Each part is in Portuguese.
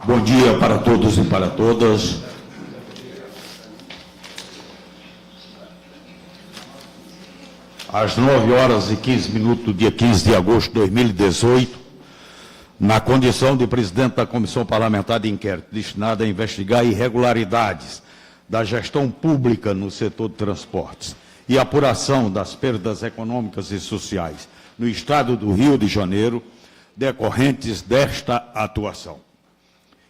Bom dia para todos e para todas. Às 9h15 do dia 15 de agosto de 2018, na condição de presidente da Comissão Parlamentar de Inquérito destinada a investigar irregularidades da gestão pública no setor de transportes e apuração das perdas econômicas e sociais no Estado do Rio de Janeiro, decorrentes desta atuação.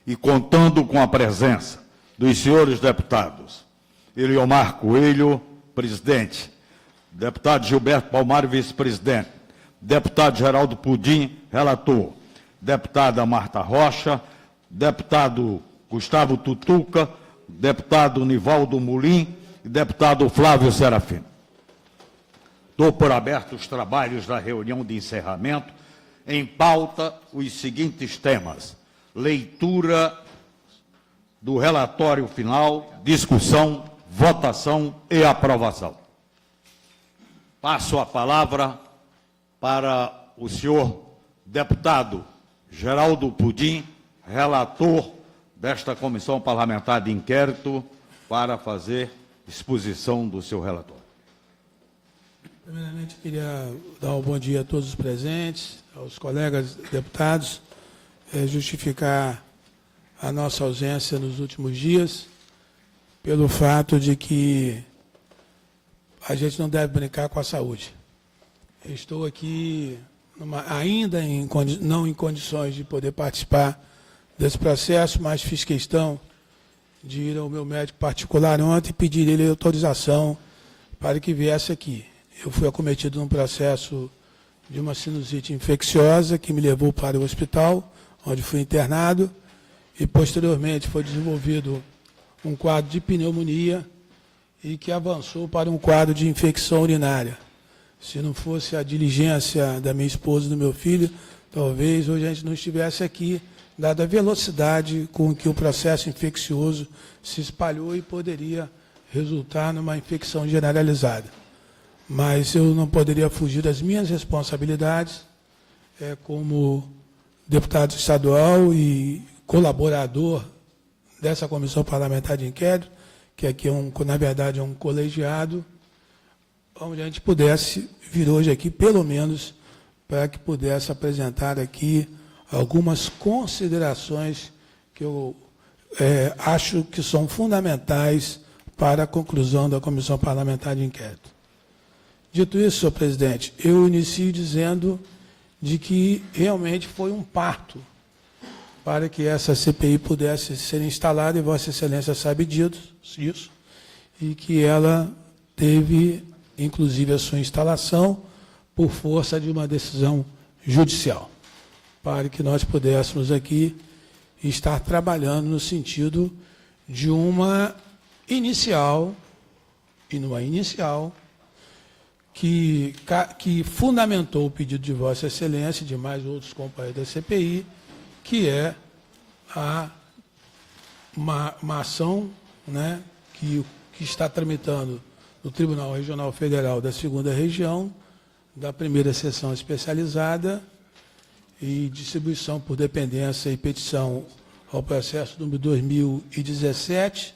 E contando com a presença dos senhores deputados Eliomar Coelho, presidente, deputado Gilberto Palmar, vice-presidente, deputado Geraldo Pudim, relator, deputada Marta Rocha, deputado Gustavo Tutuca, deputado Nivaldo Mulim e deputado Flávio Serafino. Dou por aberto os trabalhos da reunião de encerramento. Em pauta, os seguintes temas: leitura do relatório final, discussão, votação e aprovação. Passo a palavra para o senhor deputado Geraldo Pudim, relator desta Comissão Parlamentar de Inquérito, para fazer exposição do seu relatório. Primeiramente, queria dar um bom dia a todos os presentes, aos colegas deputados, justificar a nossa ausência nos últimos dias, pelo fato de que a gente não deve brincar com a saúde. Eu estou aqui ainda não em condições de poder participar desse processo, mas fiz questão de ir ao meu médico particular ontem e pedir ele autorização para que viesse aqui. Eu fui acometido num processo de uma sinusite infecciosa que me levou para o hospital, onde fui internado, e posteriormente foi desenvolvido um quadro de pneumonia e que avançou para um quadro de infecção urinária. Se não fosse a diligência da minha esposa e do meu filho, talvez hoje a gente não estivesse aqui, dada a velocidade com que o processo infeccioso se espalhou e poderia resultar numa infecção generalizada. Mas eu não poderia fugir das minhas responsabilidades como deputado estadual e colaborador dessa Comissão Parlamentar de Inquérito, que aqui, na verdade, é um colegiado, onde a gente pudesse vir hoje aqui, pelo menos, para que pudesse apresentar aqui algumas considerações que eu acho que são fundamentais para a conclusão da Comissão Parlamentar de Inquérito. Dito isso, senhor presidente, eu inicio dizendo de que realmente foi um parto para que essa CPI pudesse ser instalada, e Vossa Excelência sabe disso, e que ela teve, inclusive, a sua instalação por força de uma decisão judicial, para que nós pudéssemos aqui estar trabalhando no sentido de uma inicial, que fundamentou o pedido de Vossa Excelência e de mais outros companheiros da CPI, que é uma ação, né, que está tramitando no Tribunal Regional Federal da 2ª Região, da 1ª Seção Especializada, e distribuição por dependência e petição ao processo número 2017,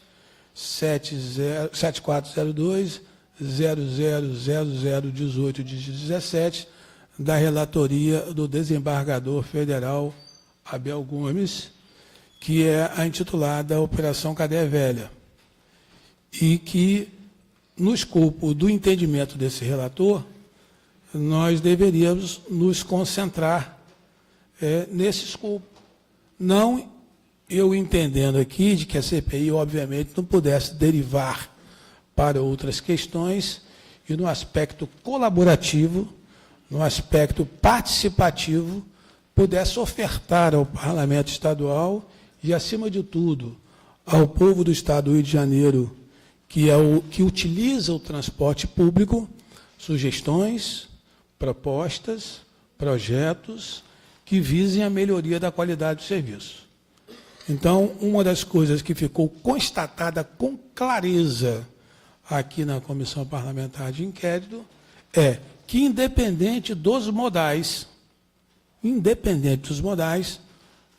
7402, 000018 de 17, da relatoria do desembargador federal Abel Gomes, que é a intitulada Operação Cadeia Velha, e que, no escopo do entendimento desse relator, nós deveríamos nos concentrar nesse escopo. Não eu entendendo aqui de que a CPI, obviamente, não pudesse derivar para outras questões e no aspecto colaborativo, no aspecto participativo, pudesse ofertar ao Parlamento Estadual e, acima de tudo, ao povo do Estado do Rio de Janeiro, que utiliza o transporte público, sugestões, propostas, projetos que visem a melhoria da qualidade do serviço. Então, uma das coisas que ficou constatada com clareza aqui na Comissão Parlamentar de Inquérito é que, independente dos modais,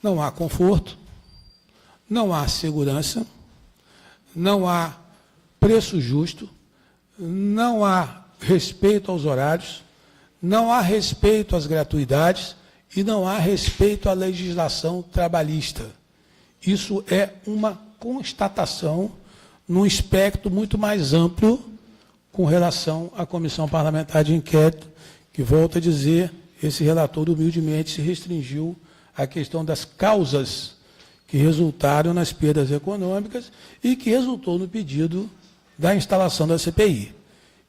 não há conforto, não há segurança, não há preço justo, não há respeito aos horários, não há respeito às gratuidades e não há respeito à legislação trabalhista. Isso é uma constatação num espectro muito mais amplo com relação à Comissão Parlamentar de Inquérito, que, volto a dizer, esse relator humildemente se restringiu à questão das causas que resultaram nas perdas econômicas e que resultou no pedido da instalação da CPI.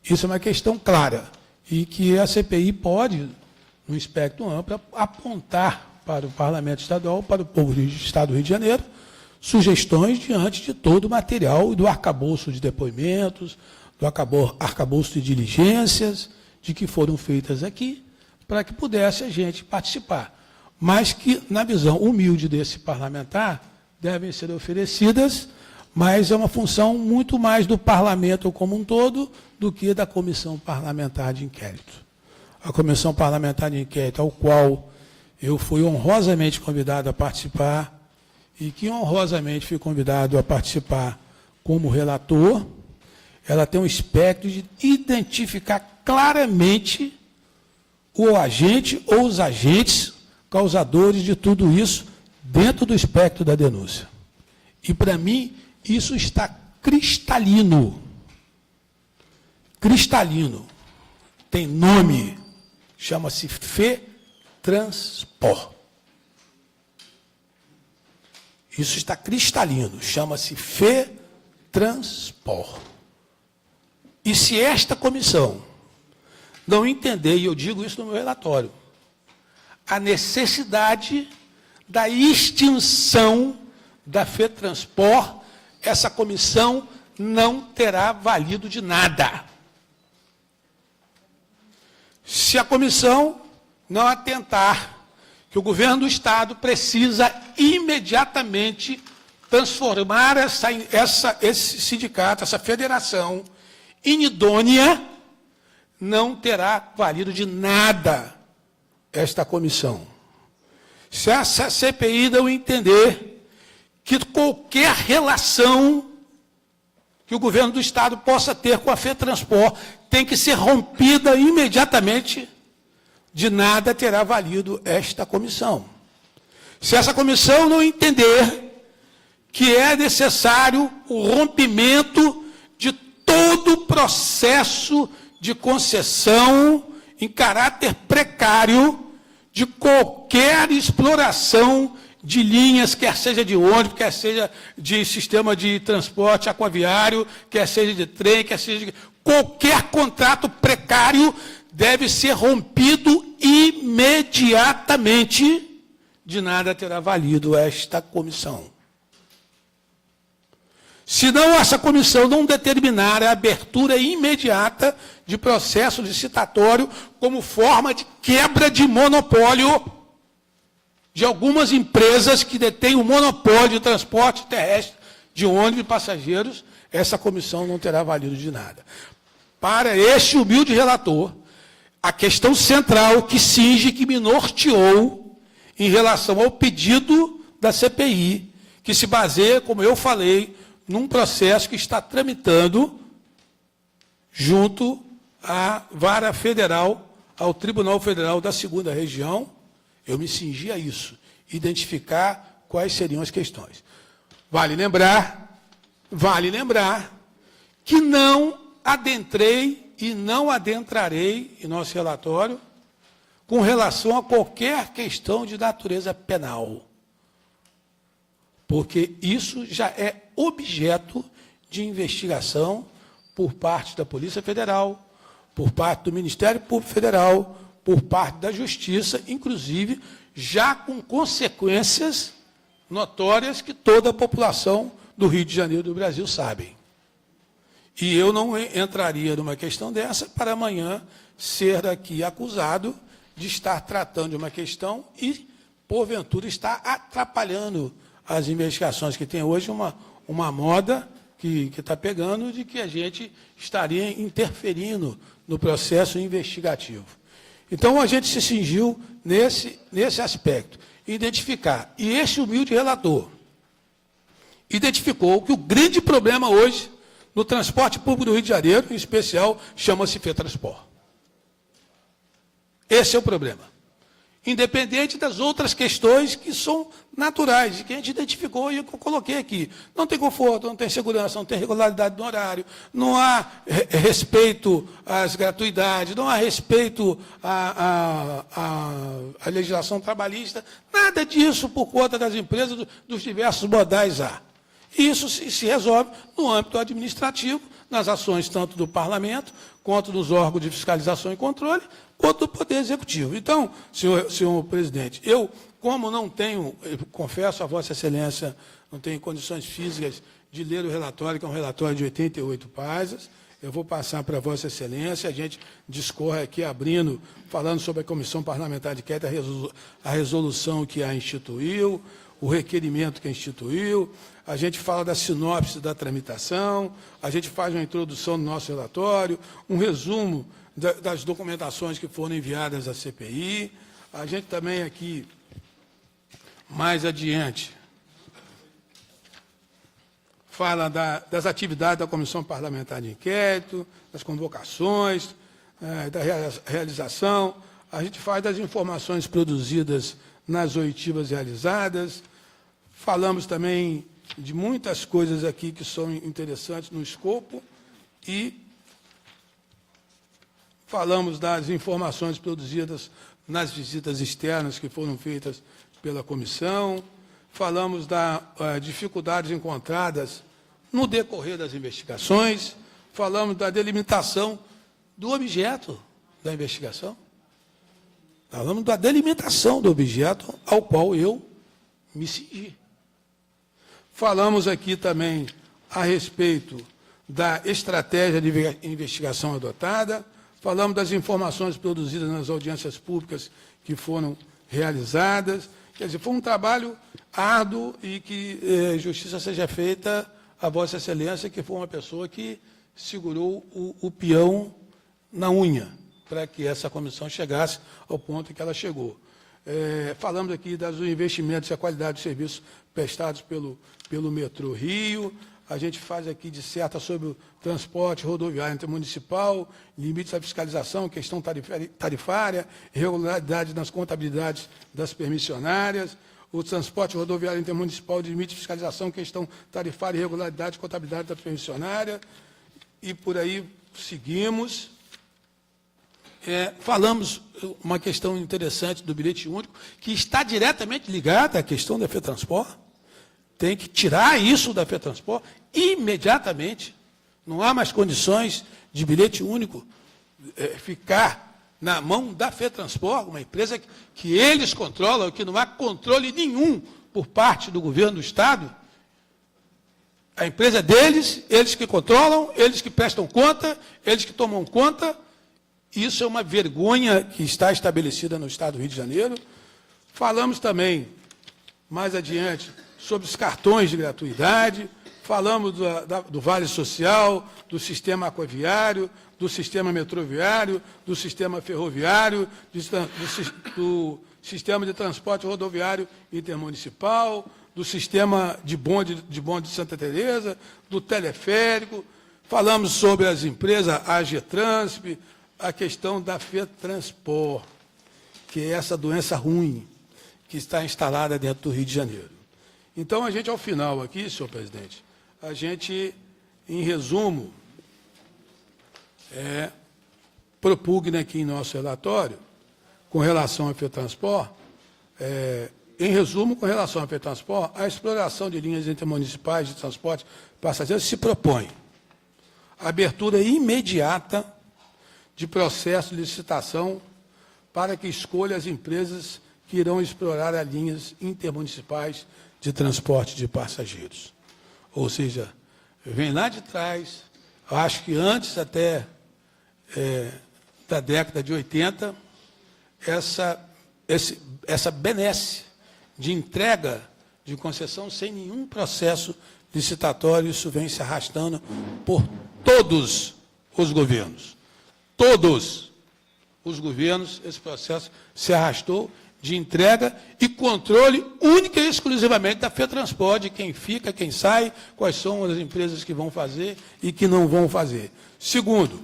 Isso é uma questão clara e que a CPI pode, no espectro amplo, apontar para o Parlamento Estadual, para o povo do Estado do Rio de Janeiro, sugestões diante de todo o material do arcabouço de depoimentos, do arcabouço de diligências, de que foram feitas aqui, para que pudesse a gente participar. Mas que, na visão humilde desse parlamentar, devem ser oferecidas, mas é uma função muito mais do parlamento como um todo do que da Comissão Parlamentar de Inquérito. A Comissão Parlamentar de Inquérito, ao qual eu fui honrosamente convidado a participar, e que honrosamente fui convidado a participar como relator, ela tem um espectro de identificar claramente o agente ou os agentes causadores de tudo isso dentro do espectro da denúncia. E, para mim, isso está cristalino. Cristalino. Tem nome, chama-se FETranspor. Isso está cristalino, chama-se FETranspor. E se esta comissão não entender, e eu digo isso no meu relatório, a necessidade da extinção da FETranspor, essa comissão não terá valido de nada. Se a comissão não atentar que o governo do Estado precisa imediatamente transformar esse sindicato, essa federação inidônea, não terá valido de nada esta comissão. Se essa CPI não entender que qualquer relação que o governo do Estado possa ter com a FETranspor tem que ser rompida imediatamente, de nada terá valido esta comissão. Se essa comissão não entender que é necessário o rompimento de todo o processo de concessão em caráter precário de qualquer exploração de linhas, quer seja de ônibus, quer seja de sistema de transporte aquaviário, quer seja de trem, quer seja de... Qualquer contrato precário deve ser rompido imediatamente. De nada terá valido esta comissão. Se não, essa comissão não determinar a abertura imediata de processo licitatório como forma de quebra de monopólio de algumas empresas que detêm o monopólio de transporte terrestre de ônibus e passageiros, essa comissão não terá valido de nada. Para este humilde relator, a questão central que cinge, que me norteou em relação ao pedido da CPI, que se baseia, como eu falei, num processo que está tramitando junto à Vara Federal, ao Tribunal Federal da 2ª Região, eu me cingi a isso, identificar quais seriam as questões. Vale lembrar que não adentrei e não adentrarei em nosso relatório com relação a qualquer questão de natureza penal, porque isso já é objeto de investigação por parte da Polícia Federal, por parte do Ministério Público Federal, por parte da Justiça, inclusive já com consequências notórias que toda a população do Rio de Janeiro e do Brasil sabem. E eu não entraria numa questão dessa para amanhã ser aqui acusado de estar tratando de uma questão e, porventura, estar atrapalhando as investigações, que tem hoje uma moda que está pegando de que a gente estaria interferindo no processo investigativo. Então, a gente se cingiu nesse aspecto, identificar. E este humilde relator, identificou que o grande problema hoje no transporte público do Rio de Janeiro, em especial, chama-se FETranspor. Esse é o problema. Independente das outras questões que são naturais, que a gente identificou e eu coloquei aqui. Não tem conforto, não tem segurança, não tem regularidade no horário, não há respeito às gratuidades, não há respeito à legislação trabalhista, nada disso por conta das empresas dos diversos modais há. E isso se resolve no âmbito administrativo, nas ações tanto do Parlamento, quanto dos órgãos de fiscalização e controle, quanto do Poder Executivo. Então, senhor presidente, eu, como não tenho, confesso a Vossa Excelência, não tenho condições físicas de ler o relatório, que é um relatório de 88 páginas, eu vou passar para Vossa Excelência, a gente discorre aqui abrindo, falando sobre a Comissão Parlamentar de Inquérito, a resolução que a instituiu, o requerimento que a instituiu, a gente fala da sinopse da tramitação, a gente faz uma introdução do nosso relatório, um resumo das documentações que foram enviadas à CPI, a gente também aqui, mais adiante, fala das atividades da Comissão Parlamentar de Inquérito, das convocações, da realização, a gente faz das informações produzidas nas oitivas realizadas, falamos também de muitas coisas aqui que são interessantes no escopo e falamos das informações produzidas nas visitas externas que foram feitas pela comissão, falamos das dificuldades encontradas no decorrer das investigações, falamos da delimitação do objeto da investigação, falamos da delimitação do objeto ao qual eu me cingi. Falamos aqui também a respeito da estratégia de investigação adotada, falamos das informações produzidas nas audiências públicas que foram realizadas. Quer dizer, foi um trabalho árduo e que justiça seja feita a Vossa Excelência, que foi uma pessoa que segurou o peão na unha para que essa comissão chegasse ao ponto em que ela chegou. Falamos aqui dos investimentos e a qualidade dos serviços prestados pelo Metrô Rio, a gente faz aqui disserta sobre o transporte rodoviário intermunicipal, limites à fiscalização, questão tarifária, irregularidade nas contabilidades das permissionárias, o transporte rodoviário intermunicipal, limite de fiscalização, questão tarifária, irregularidade, contabilidade da permissionária, e por aí seguimos. Falamos uma questão interessante do bilhete único, que está diretamente ligada à questão da FETranspor. Tem que tirar isso da FETranspor imediatamente. Não há mais condições de bilhete único ficar na mão da FETranspor, uma empresa que eles controlam, que não há controle nenhum por parte do governo do Estado. A empresa é deles, eles que controlam, eles que prestam conta, eles que tomam conta. Isso é uma vergonha que está estabelecida no Estado do Rio de Janeiro. Falamos também, mais adiante, sobre os cartões de gratuidade, falamos do Vale Social, do sistema aquaviário, do sistema metroviário, do sistema ferroviário, do sistema de transporte rodoviário intermunicipal, do sistema de bonde de Santa Teresa, do teleférico, falamos sobre as empresas, a AGTransp, a questão da FETranspor, que é essa doença ruim que está instalada dentro do Rio de Janeiro. Então, a gente, ao final aqui, senhor presidente, a gente, em resumo, propugna aqui em nosso relatório, com relação à FETranspor, em resumo, com relação à FETranspor, a exploração de linhas intermunicipais de transporte passageiros se propõe a abertura imediata de processo de licitação para que escolha as empresas que irão explorar as linhas intermunicipais de transporte de passageiros. Ou seja, vem lá de trás, acho que antes até da década de 80, essa benesse de entrega de concessão sem nenhum processo licitatório, isso vem se arrastando por todos os governos. Todos os governos, esse processo se arrastou de entrega e controle única e exclusivamente da FETransport, quem fica, quem sai, quais são as empresas que vão fazer e que não vão fazer. Segundo,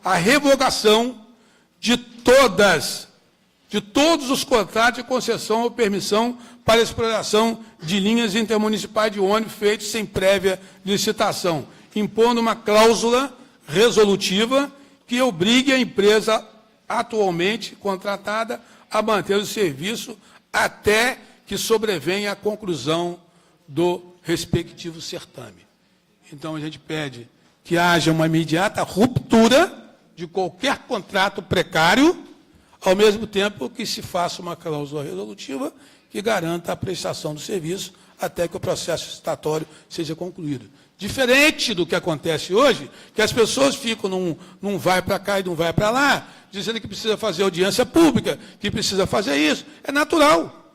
a revogação de todos os contratos de concessão ou permissão para exploração de linhas intermunicipais de ônibus feitos sem prévia licitação, impondo uma cláusula resolutiva que obrigue a empresa atualmente contratada a manter o serviço até que sobrevenha a conclusão do respectivo certame. Então, a gente pede que haja uma imediata ruptura de qualquer contrato precário, ao mesmo tempo que se faça uma cláusula resolutiva que garanta a prestação do serviço até que o processo licitatório seja concluído. Diferente do que acontece hoje, que as pessoas ficam num vai para cá e não vai para lá, dizendo que precisa fazer audiência pública, que precisa fazer isso. É natural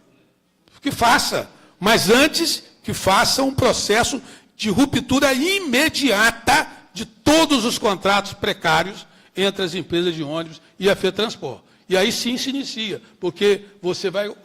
que faça, mas antes que faça um processo de ruptura imediata de todos os contratos precários entre as empresas de ônibus e a FETransport. E aí sim se inicia, porque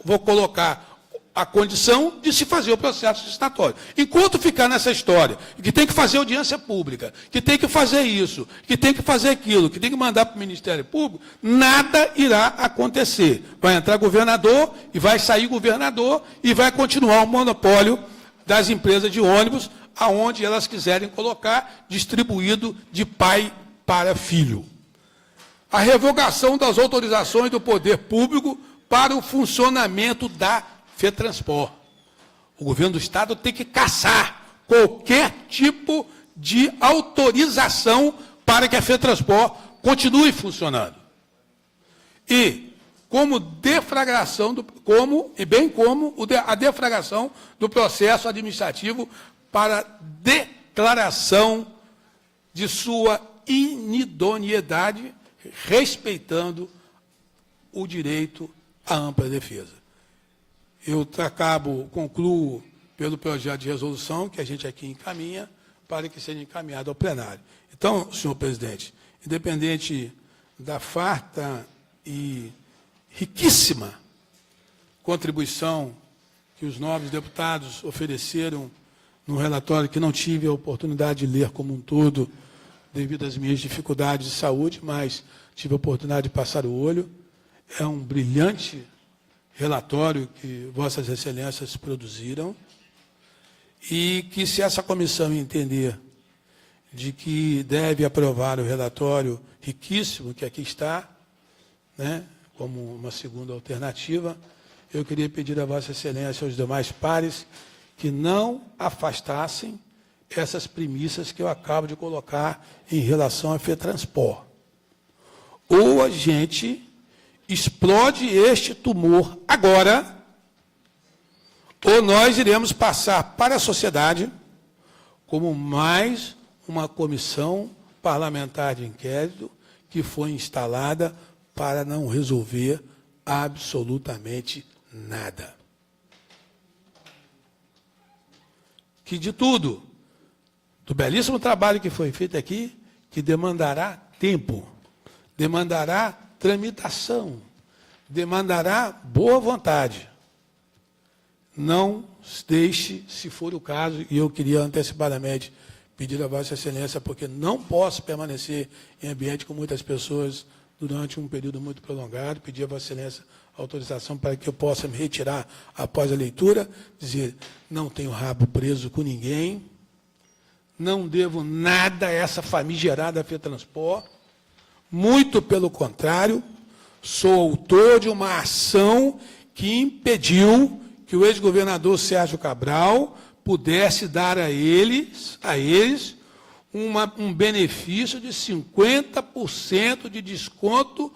vou colocar a condição de se fazer o processo licitatório. Enquanto ficar nessa história, que tem que fazer audiência pública, que tem que fazer isso, que tem que fazer aquilo, que tem que mandar para o Ministério Público, nada irá acontecer. Vai entrar governador e vai sair governador e vai continuar o monopólio das empresas de ônibus, aonde elas quiserem colocar, distribuído de pai para filho. A revogação das autorizações do poder público para o funcionamento da FETransport. O governo do Estado tem que caçar qualquer tipo de autorização para que a FETransport continue funcionando. E como deflagração, a deflagração do processo administrativo para declaração de sua inidoneidade, respeitando o direito à ampla defesa. Eu concluo pelo projeto de resolução que a gente aqui encaminha para que seja encaminhado ao plenário. Então, senhor presidente, independente da farta e riquíssima contribuição que os nobres deputados ofereceram no relatório, que não tive a oportunidade de ler como um todo, devido às minhas dificuldades de saúde, mas tive a oportunidade de passar o olho. É um brilhante relatório que Vossas Excelências produziram, e que, se essa comissão entender de que deve aprovar o relatório riquíssimo que aqui está, né, como uma segunda alternativa, eu queria pedir a Vossa Excelência e aos demais pares que não afastassem essas premissas que eu acabo de colocar em relação à FETransport. Ou a gente explode este tumor agora, ou nós iremos passar para a sociedade como mais uma comissão parlamentar de inquérito que foi instalada para não resolver absolutamente nada. Que de tudo, do belíssimo trabalho que foi feito aqui, que demandará tempo, demandará tramitação, demandará boa vontade. Não deixe, se for o caso, e eu queria antecipadamente pedir a Vossa Excelência, porque não posso permanecer em ambiente com muitas pessoas durante um período muito prolongado, pedir a Vossa Excelência autorização para que eu possa me retirar após a leitura, dizer, não tenho rabo preso com ninguém, não devo nada a essa famigerada FETransport, muito pelo contrário, sou autor de uma ação que impediu que o ex-governador Sérgio Cabral pudesse dar a eles um benefício de 50% de desconto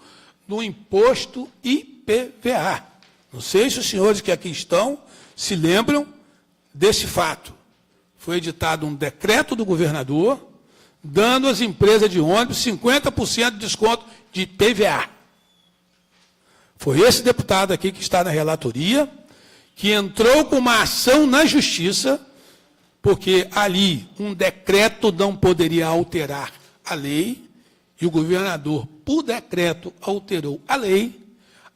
no imposto IPVA. Não sei se os senhores que aqui estão se lembram desse fato. Foi editado um decreto do governador dando às empresas de ônibus 50% de desconto de IPVA. Foi esse deputado aqui que está na relatoria que entrou com uma ação na justiça, porque ali um decreto não poderia alterar a lei, e o governador, por decreto, alterou a lei,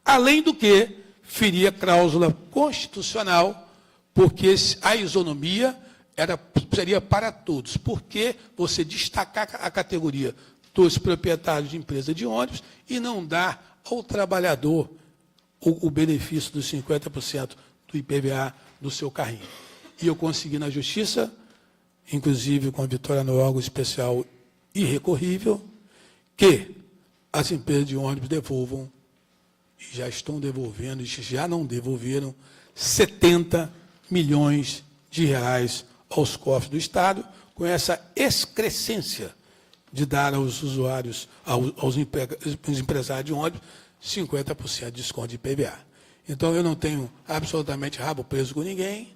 além do que feria cláusula constitucional, porque a isonomia seria para todos. Porque você destacar a categoria dos proprietários de empresa de ônibus e não dar ao trabalhador o benefício dos 50% do IPVA do seu carrinho. E eu consegui na Justiça, inclusive com a vitória no órgão especial irrecorrível, que as empresas de ônibus devolvam, e já estão devolvendo, e já não devolveram, 70 milhões de reais aos cofres do Estado, com essa excrescência de dar aos usuários, aos empresários de ônibus, 50% de desconto de IPVA. Então, eu não tenho absolutamente rabo preso com ninguém.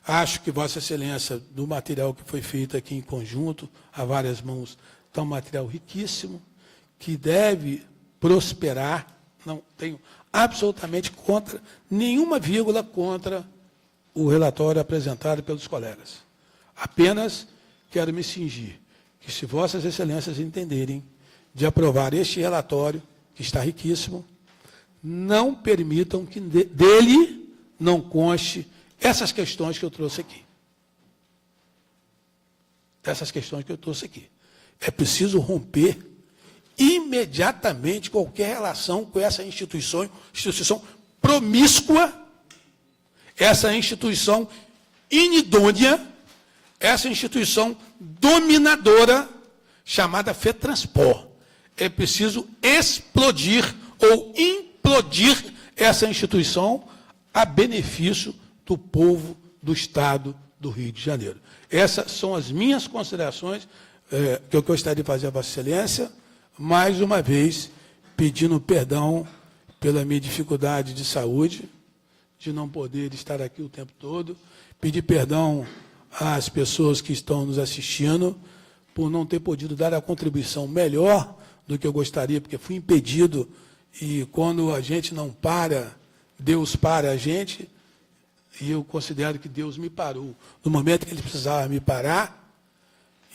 Acho que Vossa Excelência, do material que foi feito aqui em conjunto, a várias mãos, está um material riquíssimo, que deve prosperar. Não tenho absolutamente nenhuma vírgula contra o relatório apresentado pelos colegas. Apenas quero me cingir que, se Vossas Excelências entenderem de aprovar este relatório, que está riquíssimo, não permitam que dele não conste essas questões que eu trouxe aqui. Essas questões que eu trouxe aqui. É preciso romper imediatamente qualquer relação com essa instituição promíscua, essa instituição inidônea, essa instituição dominadora chamada FETranspor. É preciso explodir ou implodir essa instituição a benefício do povo do Estado do Rio de Janeiro. Essas são as minhas considerações que eu gostaria de fazer a Vossa Excelência, mais uma vez pedindo perdão pela minha dificuldade de saúde, de não poder estar aqui o tempo todo, pedir perdão às pessoas que estão nos assistindo por não ter podido dar a contribuição melhor do que eu gostaria, porque fui impedido, e quando a gente não para, Deus para a gente, e eu considero que Deus me parou no momento que Ele precisava me parar,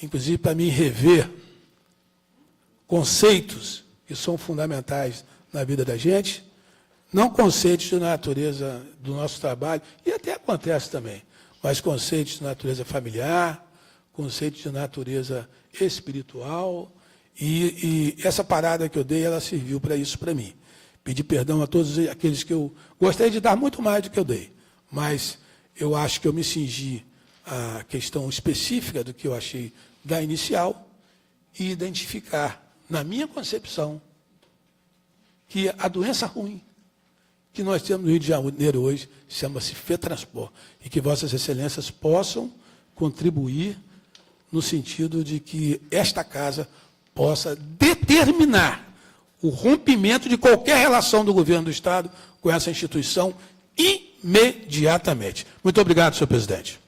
inclusive para me rever conceitos que são fundamentais na vida da gente, não conceitos de natureza do nosso trabalho, e até acontece também, mas conceitos de natureza familiar, conceitos de natureza espiritual, e essa parada que eu dei, ela serviu para isso para mim. Pedir perdão a todos aqueles que eu gostaria de dar muito mais do que eu dei, mas eu acho que eu me cingi à questão específica do que eu achei da inicial e identificar, na minha concepção, que a doença ruim que nós temos no Rio de Janeiro hoje chama-se FETranspor, e que Vossas Excelências possam contribuir no sentido de que esta casa possa determinar o rompimento de qualquer relação do governo do Estado com essa instituição imediatamente. Muito obrigado, senhor presidente.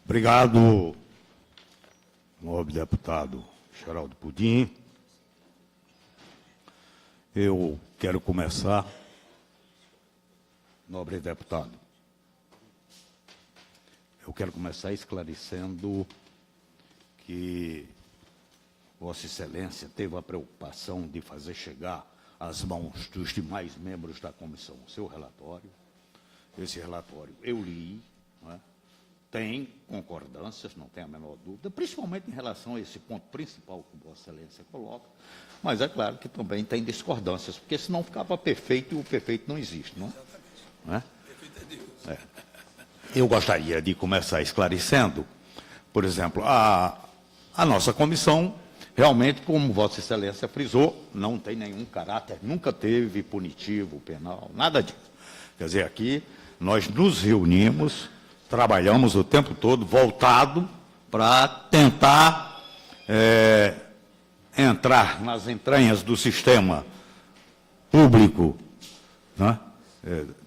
Obrigado, nobre deputado Geraldo Pudim. Eu quero começar, nobre deputado, eu quero começar esclarecendo que Vossa Excelência teve a preocupação de fazer chegar às mãos dos demais membros da comissão o seu relatório. Esse relatório eu li, não é? Tem concordâncias, não tem a menor dúvida, principalmente em relação a esse ponto principal que Vossa Excelência coloca, mas é claro que também tem discordâncias, porque senão ficava perfeito e o perfeito não existe, não é? Não é? Perfeito é Deus. É. Eu gostaria de começar esclarecendo, por exemplo, a nossa comissão, realmente, como Vossa Excelência frisou, não tem nenhum caráter, nunca teve punitivo, penal, nada disso. Quer dizer, aqui nós nos reunimos, trabalhamos o tempo todo voltado para tentar entrar nas entranhas do sistema público, né,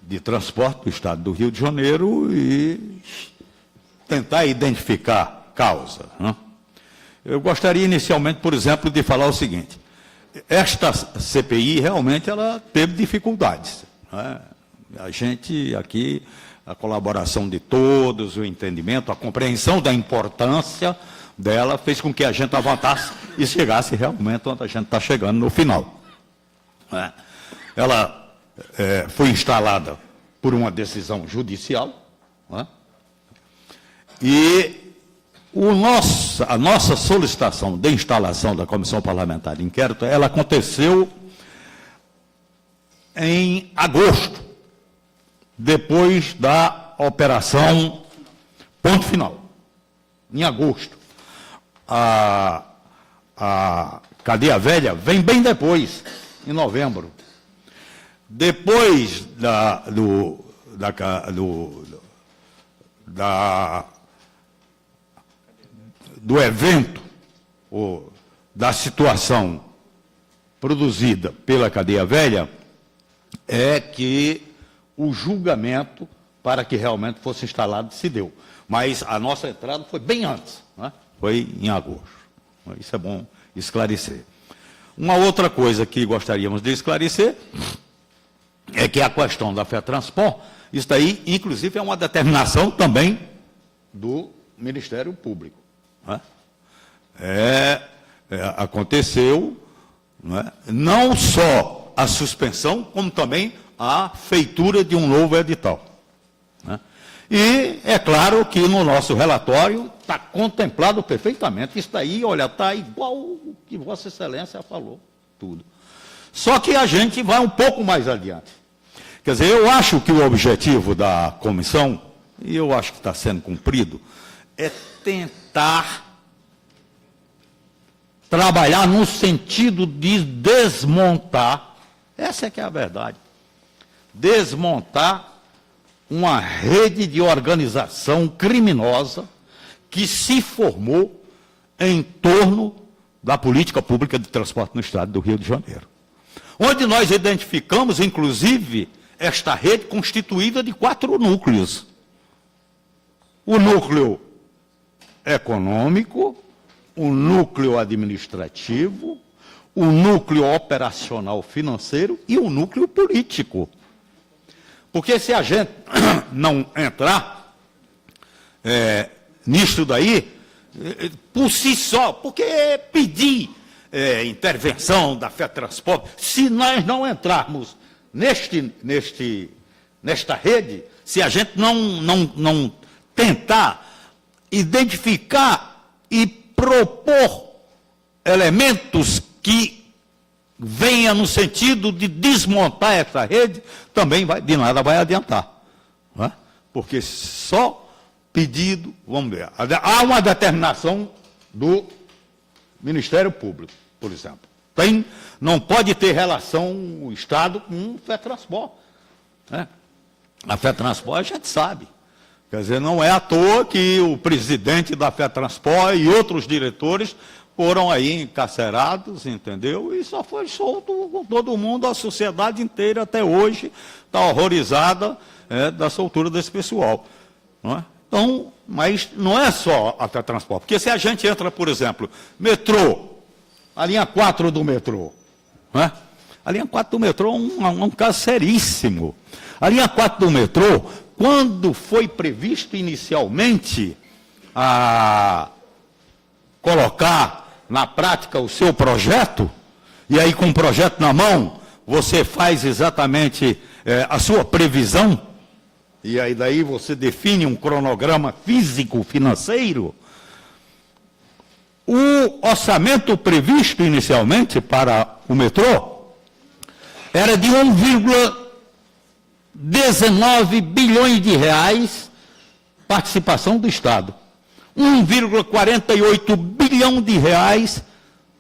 de transporte do Estado do Rio de Janeiro e tentar identificar causa, né? Eu gostaria inicialmente, por exemplo, de falar o seguinte: esta CPI realmente ela teve dificuldades, né? A gente aqui, a colaboração de todos, o entendimento, a compreensão da importância dela fez com que a gente avançasse e chegasse realmente onde a gente está chegando no final, né? Ela foi instalada por uma decisão judicial, né? E a nossa solicitação de instalação da Comissão Parlamentar de Inquérito, ela aconteceu em agosto, depois da operação Ponto Final. Em agosto. A Cadeia Velha vem bem depois, em novembro. Depois do evento, ou da situação produzida pela Cadeia Velha, é que o julgamento para que realmente fosse instalado se deu. Mas a nossa entrada foi bem antes, né? Foi em agosto. Isso é bom esclarecer. Uma outra coisa que gostaríamos de esclarecer é que a questão da FETranspor, isso daí, inclusive, é uma determinação também do Ministério Público, né? Aconteceu, né, não só a suspensão, como também a feitura de um novo edital, né? E é claro que no nosso relatório está contemplado perfeitamente. Isso daí, olha, está igual o que Vossa Excelência falou, tudo. Só que a gente vai um pouco mais adiante. Quer dizer, eu acho que o objetivo da comissão, e eu acho que está sendo cumprido, é tentar trabalhar no sentido de desmontar, essa é que é a verdade, desmontar uma rede de organização criminosa que se formou em torno da política pública de transporte no estado do Rio de Janeiro. Onde nós identificamos, inclusive, esta rede constituída de 4 núcleos. O núcleo econômico, o núcleo administrativo, o núcleo operacional financeiro e o núcleo político. Porque se a gente não entrar nisso daí, por si só, porque pedir intervenção da FETranspor, se nós não entrarmos nesta rede, se a gente não tentar identificar e propor elementos que venha no sentido de desmontar essa rede, também de nada vai adiantar, não é? Porque só pedido, vamos ver, há uma determinação do Ministério Público, por exemplo. Não pode ter relação o Estado com a FETranspor, né? A FETranspor a gente sabe. Quer dizer, não é à toa que o presidente da FETranspor e outros diretores foram aí encarcerados, entendeu? E só foi solto com todo mundo, a sociedade inteira até hoje está horrorizada da soltura desse pessoal, não é? Então, mas não é só a FETranspor, porque se a gente entra, por exemplo, metrô, a linha 4 do metrô, não é? A linha 4 do metrô é um caso seríssimo. A linha 4 do metrô, quando foi previsto inicialmente a colocar na prática o seu projeto, e aí com o projeto na mão, você faz exatamente a sua previsão, e aí daí você define um cronograma físico-financeiro, o orçamento previsto inicialmente para o metrô era de 1,19 bilhões de reais participação do Estado. 1,48 bilhão de reais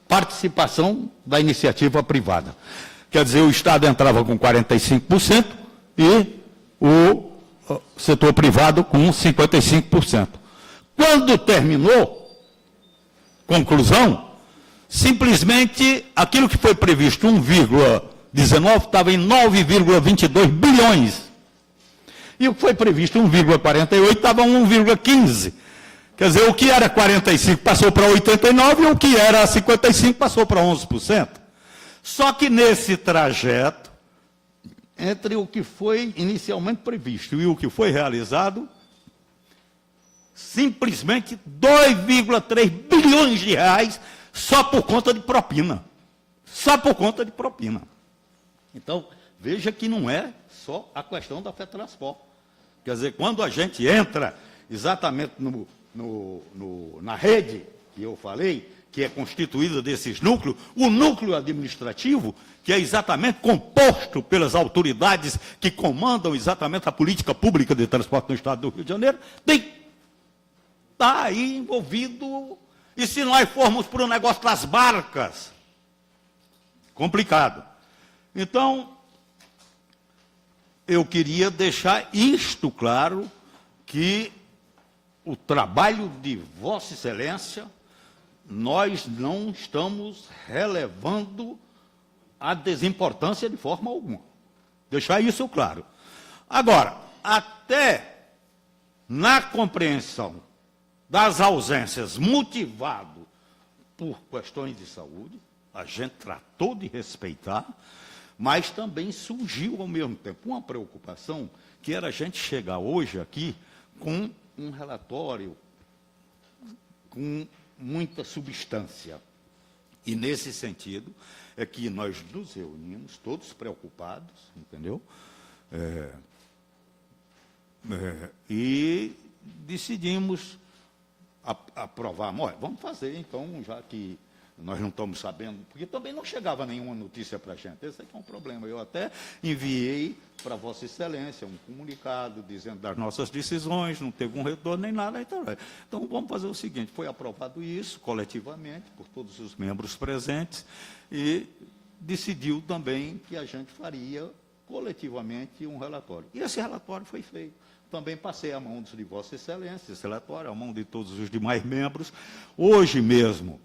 participação da iniciativa privada. Quer dizer, o Estado entrava com 45% e o setor privado com 55%. Quando terminou, conclusão, simplesmente aquilo que foi previsto, 1,19, estava em 9,22 bilhões. E o que foi previsto, 1,48, estava em 1,15. Quer dizer, o que era 45 passou para 89 e o que era 55 passou para 11%. Só que nesse trajeto, entre o que foi inicialmente previsto e o que foi realizado, simplesmente 2,3 bilhões de reais só por conta de propina. Só por conta de propina. Então, Veja que não é só a questão da FETRANSPOR. Quer dizer, quando a gente entra exatamente na rede que eu falei, que é constituída desses núcleos, o núcleo administrativo, que é exatamente composto pelas autoridades que comandam exatamente a política pública de transporte no Estado do Rio de Janeiro, está aí envolvido. E se nós formos para o negócio das barcas? Complicado. Então, eu queria deixar isto claro, que o trabalho de Vossa Excelência, nós não estamos relevando a desimportância de forma alguma. Deixar isso claro. Agora, até na compreensão das ausências motivado por questões de saúde, a gente tratou de respeitar, mas também surgiu ao mesmo tempo uma preocupação, que era a gente chegar hoje aqui com um relatório com muita substância. E, nesse sentido, é que nós nos reunimos, todos preocupados, entendeu? E decidimos aprovar. Olha, vamos fazer, então, já que nós não estamos sabendo, porque também não chegava nenhuma notícia para a gente. Esse aqui é um problema. Eu até enviei para Vossa Excelência um comunicado dizendo das nossas decisões, não teve um retorno nem nada. Então, vamos fazer o seguinte, foi aprovado isso coletivamente por todos os membros presentes e decidiu também que a gente faria coletivamente um relatório. E esse relatório foi feito. Também passei a mão de Vossa Excelência, esse relatório, a mão de todos os demais membros. Hoje mesmo,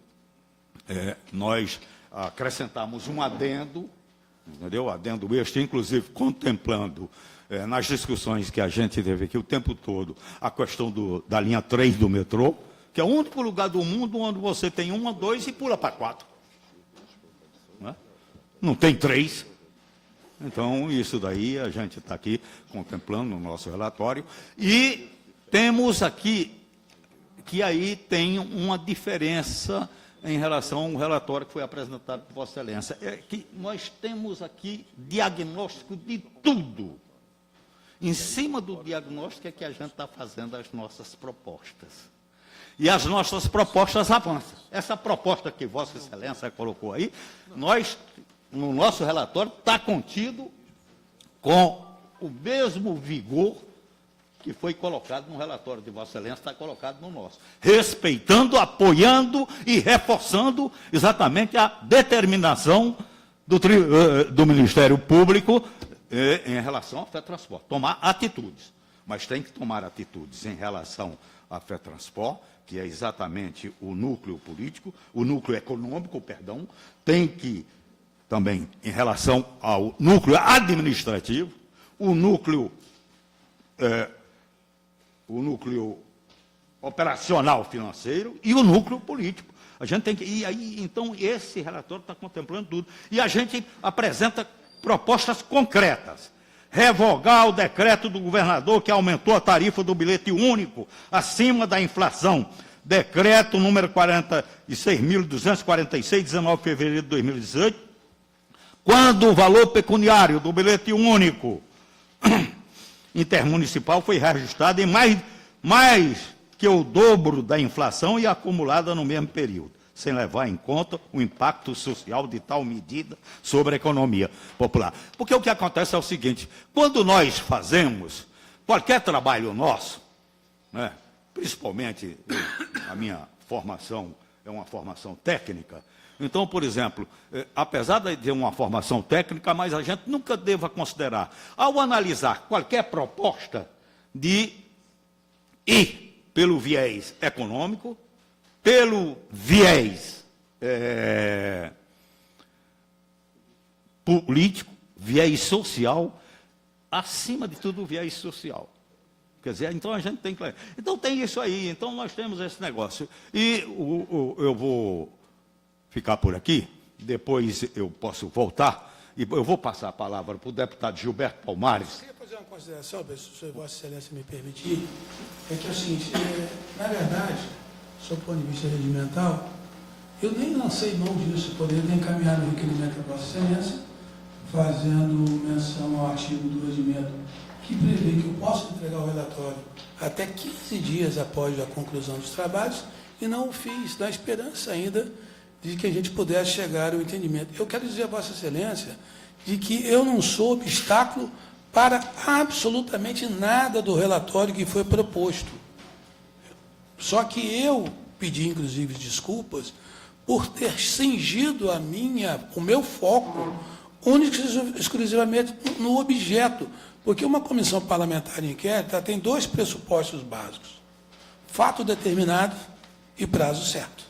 nós acrescentamos um adendo, entendeu? Adendo este, inclusive, contemplando, nas discussões que a gente teve aqui o tempo todo, a questão da linha 3 do metrô, que é o único lugar do mundo onde você tem 1, 2 e pula para 4. Não tem 3. Então, isso daí a gente está aqui contemplando no nosso relatório. E temos aqui, que aí tem uma diferença em relação ao relatório que foi apresentado por Vossa Excelência. É que nós temos aqui diagnóstico de tudo. Em cima do diagnóstico é que a gente está fazendo as nossas propostas. E as nossas propostas avançam. Essa proposta que Vossa Excelência colocou aí, nós, no nosso relatório, está contido com o mesmo vigor que foi colocado no relatório de Vossa Excelência, está colocado no nosso. Respeitando, apoiando e reforçando exatamente a determinação do Ministério Público em relação à FETRANSPOR. Tomar atitudes. Mas tem que tomar atitudes em relação à FETRANSPOR, que é exatamente o núcleo político, o núcleo econômico, perdão, tem que também em relação ao núcleo administrativo, o núcleo operacional financeiro e o núcleo político. A gente tem que. E aí, então, esse relatório está contemplando tudo. E a gente apresenta propostas concretas. Revogar o decreto do governador que aumentou a tarifa do bilhete único acima da inflação. Decreto número 46.246, 19 de fevereiro de 2018, quando o valor pecuniário do bilhete único intermunicipal foi reajustado em mais que o dobro da inflação e acumulada no mesmo período, sem levar em conta o impacto social de tal medida sobre a economia popular. Porque o que acontece é o seguinte, quando nós fazemos qualquer trabalho nosso, né, principalmente a minha formação é uma formação técnica, então, por exemplo, apesar de ter uma formação técnica, mas a gente nunca deva considerar, ao analisar qualquer proposta, de ir pelo viés econômico, pelo viés político, viés social, acima de tudo o viés social. Quer dizer, então a gente tem que... Então tem isso aí, então nós temos esse negócio. E eu vou ficar por aqui, depois eu posso voltar, e eu vou passar a palavra para o deputado Gilberto Palmares. Eu queria fazer uma consideração, se Vossa Excelência me permitir, é que é o seguinte, na verdade, sob o ponto de vista regimental, eu nem lancei mão disso, poderia ter encaminhado o requerimento à Vossa Excelência, fazendo menção ao artigo do regimento, que prevê que eu posso entregar o relatório até 15 dias após a conclusão dos trabalhos, e não o fiz, na esperança ainda de que a gente pudesse chegar ao entendimento. Eu quero dizer a Vossa Excelência de que eu não sou obstáculo para absolutamente nada do relatório que foi proposto. Só que eu pedi, inclusive, desculpas por ter cingido o meu foco único e exclusivamente no objeto, porque uma comissão parlamentar de inquérito tem dois pressupostos básicos: fato determinado e prazo certo.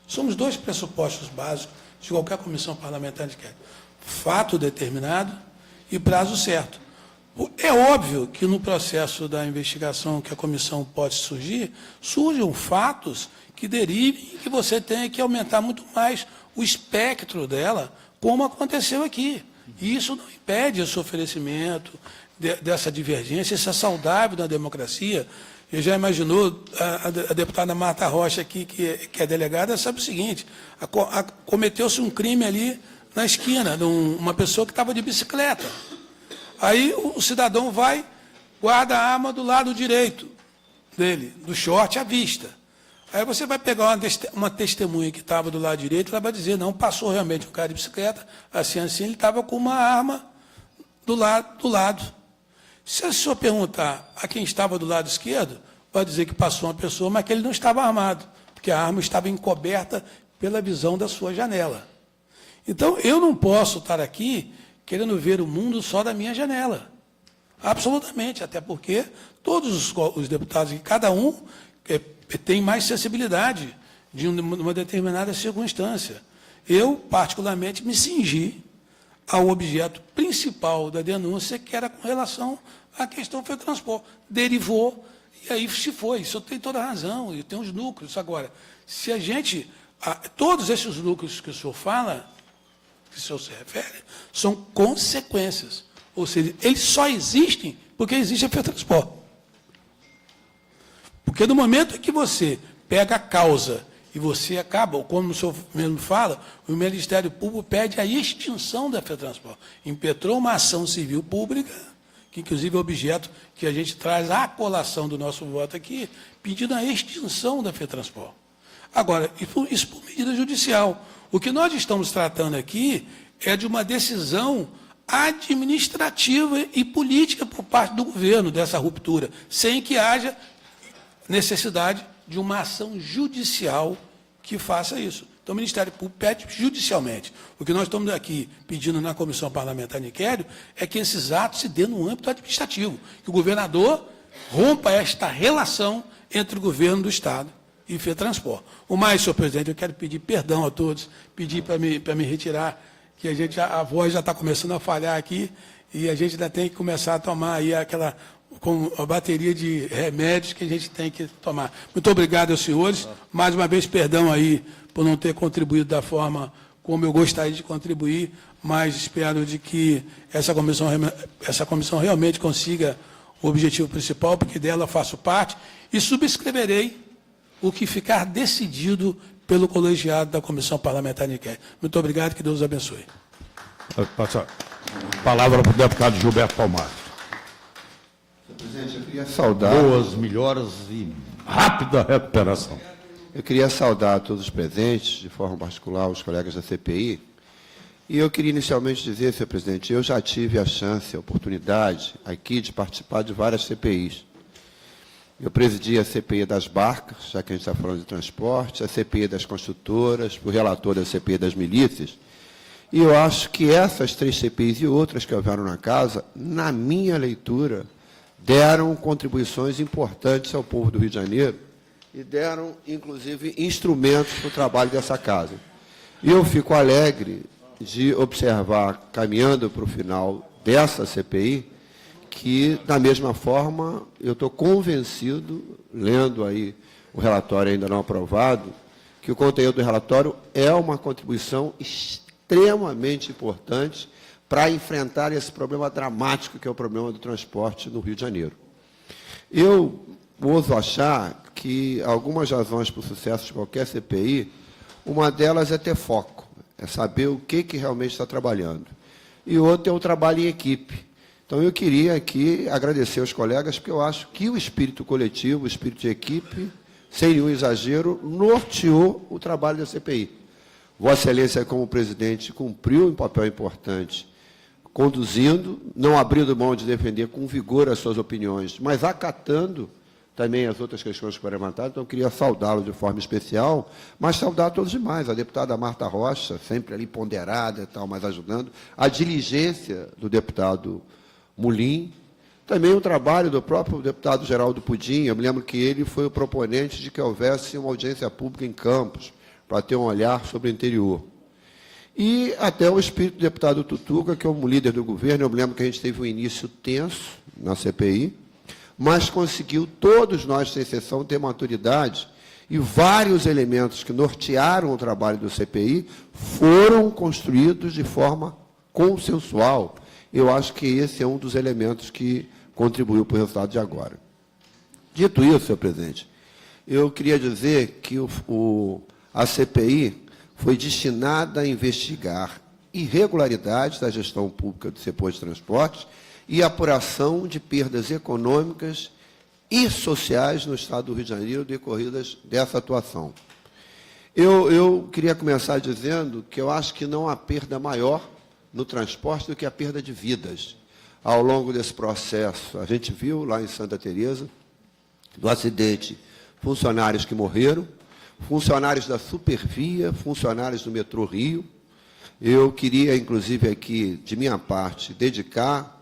Somos dois pressupostos básicos de qualquer comissão parlamentar de inquérito: fato determinado e prazo certo. É óbvio que no processo da investigação que a comissão pode surjam fatos que derivem e que você tenha que aumentar muito mais o espectro dela, como aconteceu aqui. E isso não impede esse oferecimento dessa divergência, isso é saudável na democracia. E já imaginou, a deputada Marta Rocha aqui, que é delegada, sabe o seguinte: cometeu-se um crime ali na esquina, uma pessoa que estava de bicicleta. Aí o cidadão vai, guarda a arma do lado direito dele, do short à vista. Aí você vai pegar uma testemunha que estava do lado direito, ela vai dizer: não, passou realmente um cara de bicicleta, assim, ele estava com uma arma do lado. Se o senhor perguntar a quem estava do lado esquerdo, vai dizer que passou uma pessoa, mas que ele não estava armado, porque a arma estava encoberta pela visão da sua janela. Então, eu não posso estar aqui querendo ver o mundo só da minha janela. Absolutamente, até porque todos os deputados, cada um tem mais sensibilidade de uma determinada circunstância. Eu, particularmente, me cingi ao objeto principal da denúncia, que era com relação à questão FETranspor. Derivou, e aí se foi. Isso tem toda a razão, e tem os núcleos. Agora, se a gente... todos esses núcleos que o senhor fala, que o senhor se refere, são consequências. Ou seja, eles só existem porque existe a FETranspor. Porque no momento em que você pega a causa e você acaba, como o senhor mesmo fala, o Ministério Público pede a extinção da FETranspor. Impetrou uma ação civil pública, que inclusive é objeto que a gente traz à colação do nosso voto aqui, pedindo a extinção da FETranspor. Agora, isso por medida judicial. O que nós estamos tratando aqui é de uma decisão administrativa e política por parte do governo dessa ruptura, sem que haja necessidade de uma ação judicial que faça isso. Então, o Ministério Público pede judicialmente. O que nós estamos aqui pedindo na Comissão Parlamentar de Inquérito é que esses atos se dêem no âmbito administrativo, que o governador rompa esta relação entre o governo do Estado e FETranspor. O mais, senhor presidente, eu quero pedir perdão a todos, pedir para me retirar, que a voz já está começando a falhar aqui, e a gente ainda tem que começar a tomar aí com a bateria de remédios que a gente tem que tomar. Muito obrigado aos senhores. Mais uma vez, perdão aí por não ter contribuído da forma como eu gostaria de contribuir, mas espero de que essa comissão realmente consiga o objetivo principal, porque dela faço parte, e subscreverei o que ficar decidido pelo colegiado da Comissão Parlamentar de Inquérito. Muito obrigado, que Deus os abençoe. Passa a palavra para o deputado Gilberto Palmar. Senhor presidente, eu queria saudar... Boas melhoras e rápida recuperação. Eu queria saudar a todos os presentes, de forma particular os colegas da CPI, e eu queria inicialmente dizer, senhor presidente, eu já tive a chance, a oportunidade aqui de participar de várias CPIs. Eu presidi a CPI das barcas, já que a gente está falando de transporte, a CPI das construtoras, o relator da CPI das milícias, e eu acho que essas três CPIs e outras que houveram na casa, na minha leitura, deram contribuições importantes ao povo do Rio de Janeiro e deram, inclusive, instrumentos para o trabalho dessa casa. E eu fico alegre de observar, caminhando para o final dessa CPI, que, da mesma forma, eu estou convencido, lendo aí o relatório ainda não aprovado, que o conteúdo do relatório é uma contribuição extremamente importante para enfrentar esse problema dramático que é o problema do transporte no Rio de Janeiro. Eu ouso achar que algumas razões para o sucesso de qualquer CPI, uma delas é ter foco, é saber o que realmente está trabalhando. e outro é o trabalho em equipe. Então, eu queria aqui agradecer aos colegas, porque eu acho que o espírito coletivo, o espírito de equipe, sem nenhum exagero, norteou o trabalho da CPI. Vossa Excelência, como presidente, cumpriu um papel importante, conduzindo, não abrindo mão de defender com vigor as suas opiniões, mas acatando também as outras questões que foram levantadas. Então, eu queria saudá-lo de forma especial, mas saudar todos os demais. A deputada Marta Rocha, sempre ali ponderada e tal, mas ajudando. A diligência do deputado Mulim. Também o trabalho do próprio deputado Geraldo Pudim. Eu me lembro que ele foi o proponente de que houvesse uma audiência pública em Campos, para ter um olhar sobre o interior. E até o espírito do deputado Tutuca, que é um líder do governo. Eu me lembro que a gente teve um início tenso na CPI, mas conseguiu, todos nós, sem exceção, ter maturidade, e vários elementos que nortearam o trabalho do CPI foram construídos de forma consensual. Eu acho que esse é um dos elementos que contribuiu para o resultado de agora. Dito isso, senhor presidente, eu queria dizer que a CPI foi destinada a investigar irregularidades da gestão pública do setor de transportes e apuração de perdas econômicas e sociais no Estado do Rio de Janeiro decorridas dessa atuação. Eu queria começar dizendo que eu acho que não há perda maior no transporte do que a perda de vidas. Ao longo desse processo, a gente viu lá em Santa Teresa, do acidente, funcionários que morreram, funcionários da Supervia, funcionários do Metrô Rio. Eu queria, inclusive, aqui, de minha parte, dedicar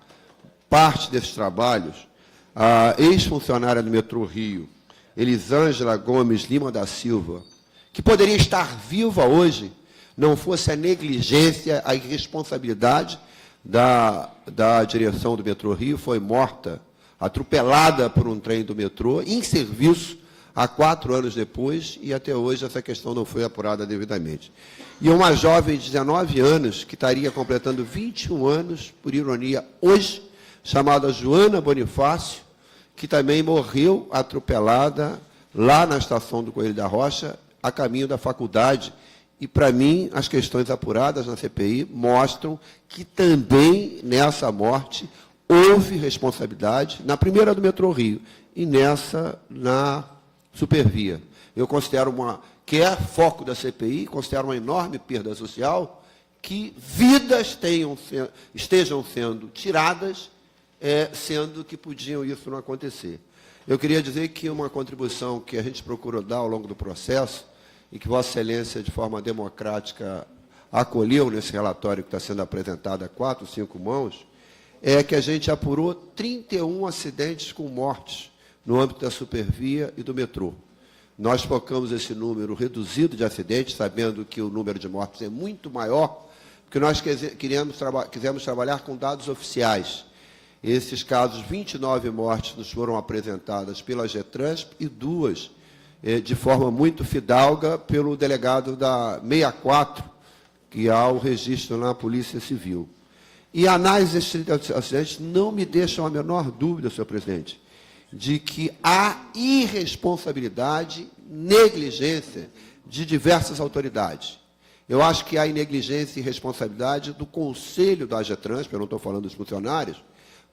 parte desses trabalhos à ex-funcionária do Metrô Rio, Elisângela Gomes Lima da Silva, que poderia estar viva hoje, não fosse a negligência, a irresponsabilidade da direção do Metrô Rio. Foi morta, atropelada por um trem do metrô, em serviço, há 4 anos depois, e até hoje essa questão não foi apurada devidamente. E uma jovem de 19 anos, que estaria completando 21 anos, por ironia, hoje, chamada Joana Bonifácio, que também morreu atropelada lá na estação do Coelho da Rocha, a caminho da faculdade. E, para mim, as questões apuradas na CPI mostram que também nessa morte houve responsabilidade, na primeira do Metrô Rio e nessa na Supervia. Eu considero que é foco da CPI, considero uma enorme perda social, que vidas estejam sendo tiradas, sendo que podiam isso não acontecer. Eu queria dizer que uma contribuição que a gente procurou dar ao longo do processo, e que Vossa Excelência, de forma democrática, acolheu nesse relatório que está sendo apresentado a 4, 5 mãos, é que a gente apurou 31 acidentes com mortes no âmbito da Supervia e do metrô. Nós focamos esse número reduzido de acidentes, sabendo que o número de mortes é muito maior, porque nós quisemos trabalhar com dados oficiais. Esses casos, 29 mortes nos foram apresentadas pela GETRANSP e 2 de forma muito fidalga pelo delegado da 64, que há o registro na Polícia Civil. E a análise desses acidentes não me deixam a menor dúvida, senhor presidente, de que há irresponsabilidade, negligência de diversas autoridades. Eu acho que há negligência e irresponsabilidade do Conselho da GETRANSP, eu não estou falando dos funcionários,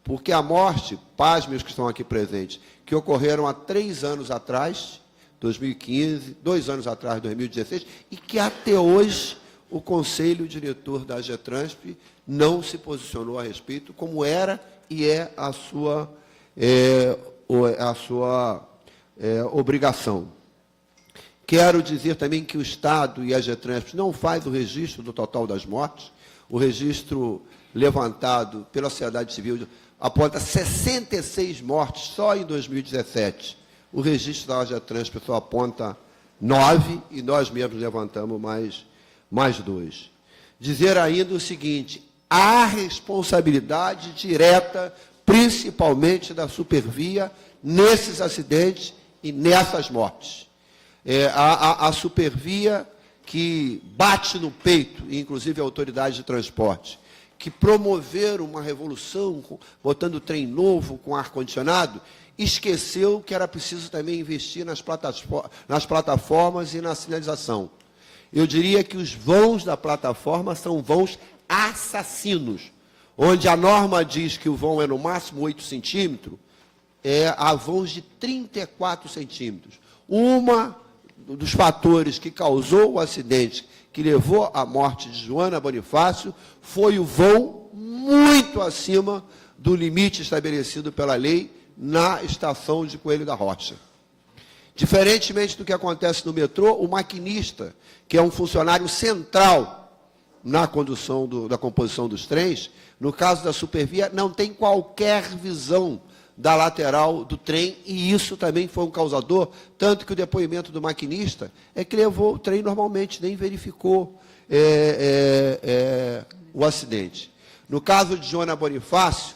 porque a morte, pasmem os que estão aqui presentes, que ocorreram há 3 anos atrás, 2015, 2 anos atrás, 2016, e que até hoje o Conselho Diretor da GETRANSP não se posicionou a respeito, como era e é a sua obrigação. Quero dizer também que o Estado e a GETRANSP não faz o registro do total das mortes. O registro levantado pela sociedade civil aponta 66 mortes só em 2017. O registro da GETRANSP só aponta 9, e nós mesmos levantamos mais 2. Dizer ainda o seguinte: há responsabilidade direta, principalmente da Supervia, nesses acidentes e nessas mortes. A Supervia, que bate no peito, inclusive a autoridade de transporte, que promoveram uma revolução, botando trem novo com ar-condicionado, esqueceu que era preciso também investir nas plataformas e na sinalização. Eu diria que os vãos da plataforma são vãos assassinos, onde a norma diz que o vão é no máximo 8 centímetros, há vãos de 34 centímetros. Dos fatores que causou o acidente, que levou à morte de Joana Bonifácio, foi o vão muito acima do limite estabelecido pela lei na estação de Coelho da Rocha. Diferentemente do que acontece no metrô, o maquinista, que é um funcionário central na condução da composição dos trens, no caso da Supervia, não tem qualquer visão da lateral do trem, e isso também foi um causador, tanto que o depoimento do maquinista é que levou o trem normalmente, nem verificou o acidente. No caso de Joana Bonifácio,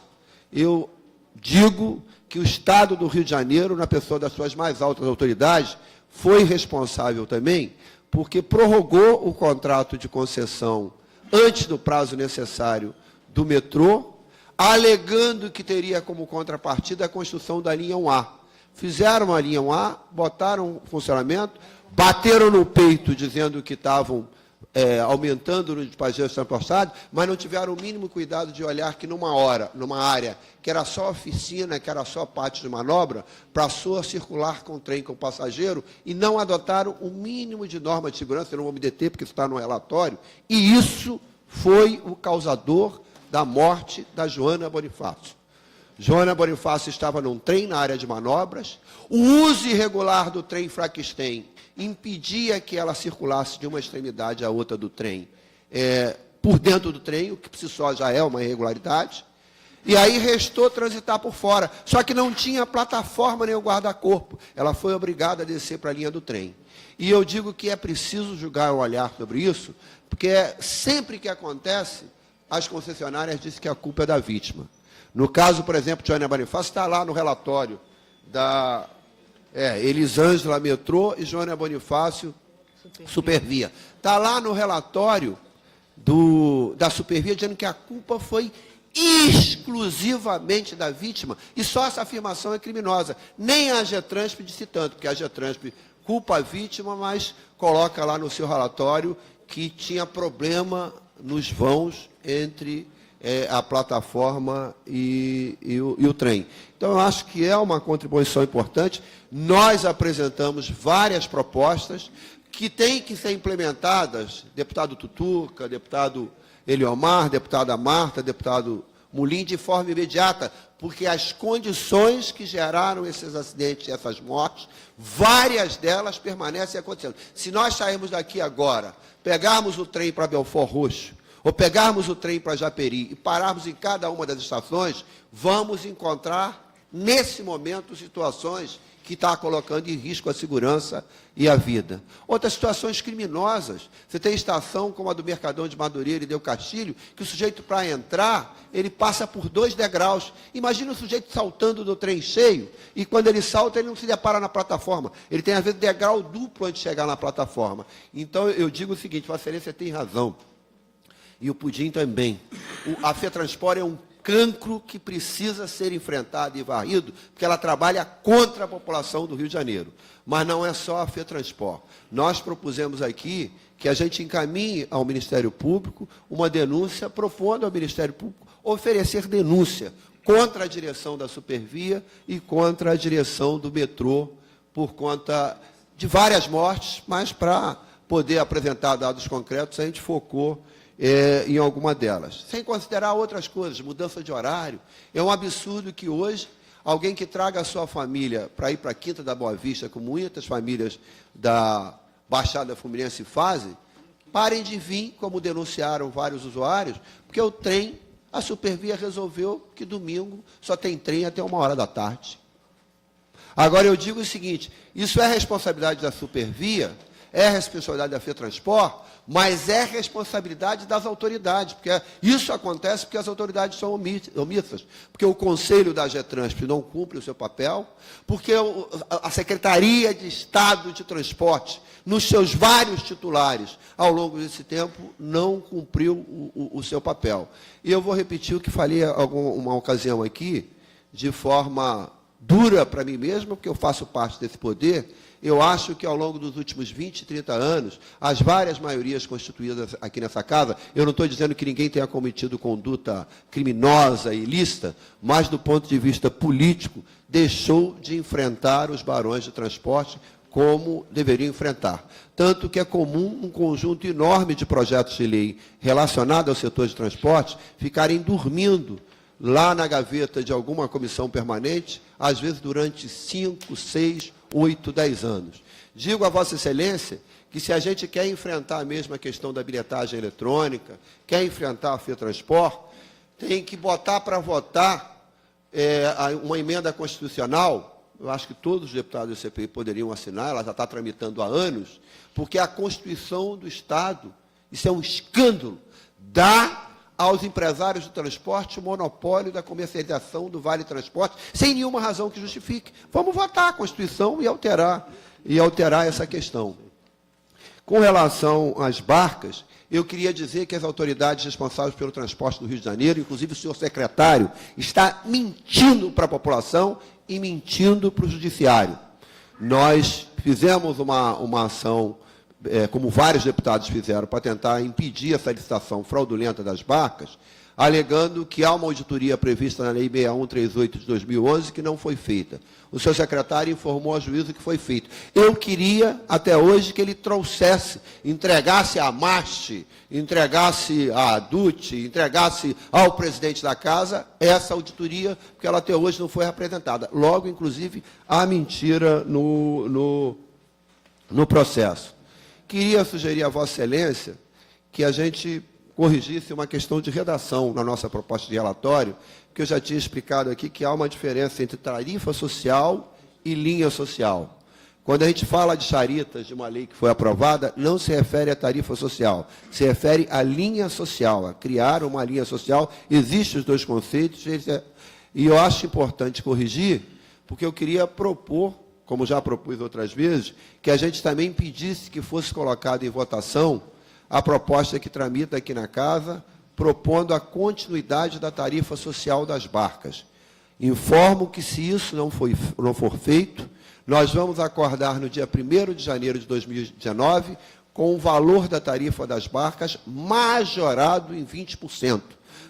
eu digo que o Estado do Rio de Janeiro, na pessoa das suas mais altas autoridades, foi responsável também, porque prorrogou o contrato de concessão antes do prazo necessário do metrô, alegando que teria como contrapartida a construção da linha 1A. Fizeram a linha 1A, botaram em funcionamento, bateram no peito dizendo que estavam aumentando o número de passageiros transportados, mas não tiveram o mínimo cuidado de olhar que numa área que era só oficina, que era só pátio de manobra, passou a circular com trem com passageiro e não adotaram o mínimo de norma de segurança. Eu não vou me deter porque isso está no relatório, e isso foi o causador da morte da Joana Bonifácio. Joana Bonifácio estava num trem na área de manobras, o uso irregular do trem Frankenstein impedia que ela circulasse de uma extremidade à outra do trem, por dentro do trem, o que por si só já é uma irregularidade, e aí restou transitar por fora, só que não tinha plataforma nem o guarda-corpo, ela foi obrigada a descer para a linha do trem. E eu digo que é preciso julgar o olhar sobre isso, porque sempre que acontece, as concessionárias dizem que a culpa é da vítima. No caso, por exemplo, de Joana Bonifácio, está lá no relatório da Elisângela Metrô e Joana Bonifácio Supervia. Está lá no relatório da Supervia dizendo que a culpa foi exclusivamente da vítima, e só essa afirmação é criminosa. Nem a Getransp disse tanto, porque a Getransp culpa a vítima, mas coloca lá no seu relatório que tinha problema nos vãos entre a plataforma e o trem. Então, eu acho que é uma contribuição importante. Nós apresentamos várias propostas que têm que ser implementadas, deputado Tutuca, deputado Eliomar, deputada Marta, deputado Mulim, de forma imediata, porque as condições que geraram esses acidentes e essas mortes, várias delas permanecem acontecendo. Se nós sairmos daqui agora, pegarmos o trem para Belfort Roxo, ou pegarmos o trem para Japeri e pararmos em cada uma das estações, vamos encontrar, nesse momento, situações que estão colocando em risco a segurança e a vida. Outras situações criminosas. Você tem estação como a do Mercadão de Madureira e Del Castilho, que o sujeito, para entrar, ele passa por 2 degraus. Imagina o sujeito saltando do trem cheio, e quando ele salta, ele não se depara na plataforma. Ele tem, às vezes, degrau duplo antes de chegar na plataforma. Então, eu digo o seguinte, Vossa Excelência tem razão. E o Pudim também. A FETransport é um cancro que precisa ser enfrentado e varrido, porque ela trabalha contra a população do Rio de Janeiro. Mas não é só a FETransport. Nós propusemos aqui que a gente encaminhe ao Ministério Público uma denúncia, propondo ao Ministério Público oferecer denúncia contra a direção da Supervia e contra a direção do metrô, por conta de várias mortes, mas para poder apresentar dados concretos, a gente focou em alguma delas. Sem considerar outras coisas, mudança de horário. É um absurdo que hoje alguém que traga a sua família para ir para a Quinta da Boa Vista, como muitas famílias da Baixada Fluminense fazem, parem de vir, como denunciaram vários usuários, porque o trem, a Supervia resolveu que domingo só tem trem até 13h. Agora, eu digo o seguinte, isso é responsabilidade da Supervia, é responsabilidade da FETransport, mas é responsabilidade das autoridades, porque isso acontece porque as autoridades são omissas, porque o Conselho da Getransp não cumpre o seu papel, porque a Secretaria de Estado de Transporte, nos seus vários titulares, ao longo desse tempo, não cumpriu o seu papel. E eu vou repetir o que falei em uma ocasião aqui, de forma dura para mim mesmo, porque eu faço parte desse poder. Eu acho que, ao longo dos últimos 20, 30 anos, as várias maiorias constituídas aqui nessa casa, eu não estou dizendo que ninguém tenha cometido conduta criminosa, ilícita, mas, do ponto de vista político, deixou de enfrentar os barões de transporte como deveriam enfrentar. Tanto que é comum um conjunto enorme de projetos de lei relacionados ao setor de transporte ficarem dormindo lá na gaveta de alguma comissão permanente, às vezes durante 5, 6, 8, 10 anos. Digo a Vossa Excelência que, se a gente quer enfrentar mesmo a questão da bilhetagem eletrônica, quer enfrentar a FETransport, tem que botar para votar uma emenda constitucional. Eu acho que todos os deputados do CPI poderiam assinar, ela já está tramitando há anos, porque a Constituição do Estado, isso é um escândalo, dá aos empresários do transporte o monopólio da comercialização do Vale Transporte, sem nenhuma razão que justifique. Vamos votar a Constituição e alterar essa questão. Com relação às barcas, eu queria dizer que as autoridades responsáveis pelo transporte do Rio de Janeiro, inclusive o senhor secretário, está mentindo para a população e mentindo para o judiciário. Nós fizemos uma ação, como vários deputados fizeram, para tentar impedir essa licitação fraudulenta das barcas, alegando que há uma auditoria prevista na Lei 6138 de 2011 que não foi feita. O seu secretário informou ao juízo que foi feito. Eu queria, até hoje, que ele trouxesse, entregasse à MAST, entregasse à DUT, entregasse ao presidente da Casa essa auditoria, porque ela até hoje não foi apresentada. Logo, inclusive, há mentira no processo. Queria sugerir a Vossa Excelência que a gente corrigisse uma questão de redação na nossa proposta de relatório, que eu já tinha explicado aqui que há uma diferença entre tarifa social e linha social. Quando a gente fala de charitas de uma lei que foi aprovada, não se refere à tarifa social, se refere à linha social, a criar uma linha social. Existem os dois conceitos, e eu acho importante corrigir, porque eu queria propor, como já propus outras vezes, que a gente também pedisse que fosse colocado em votação a proposta que tramita aqui na Casa, propondo a continuidade da tarifa social das barcas. Informo que, se isso não for feito, nós vamos acordar no dia 1º de janeiro de 2019 com o valor da tarifa das barcas majorado em 20%,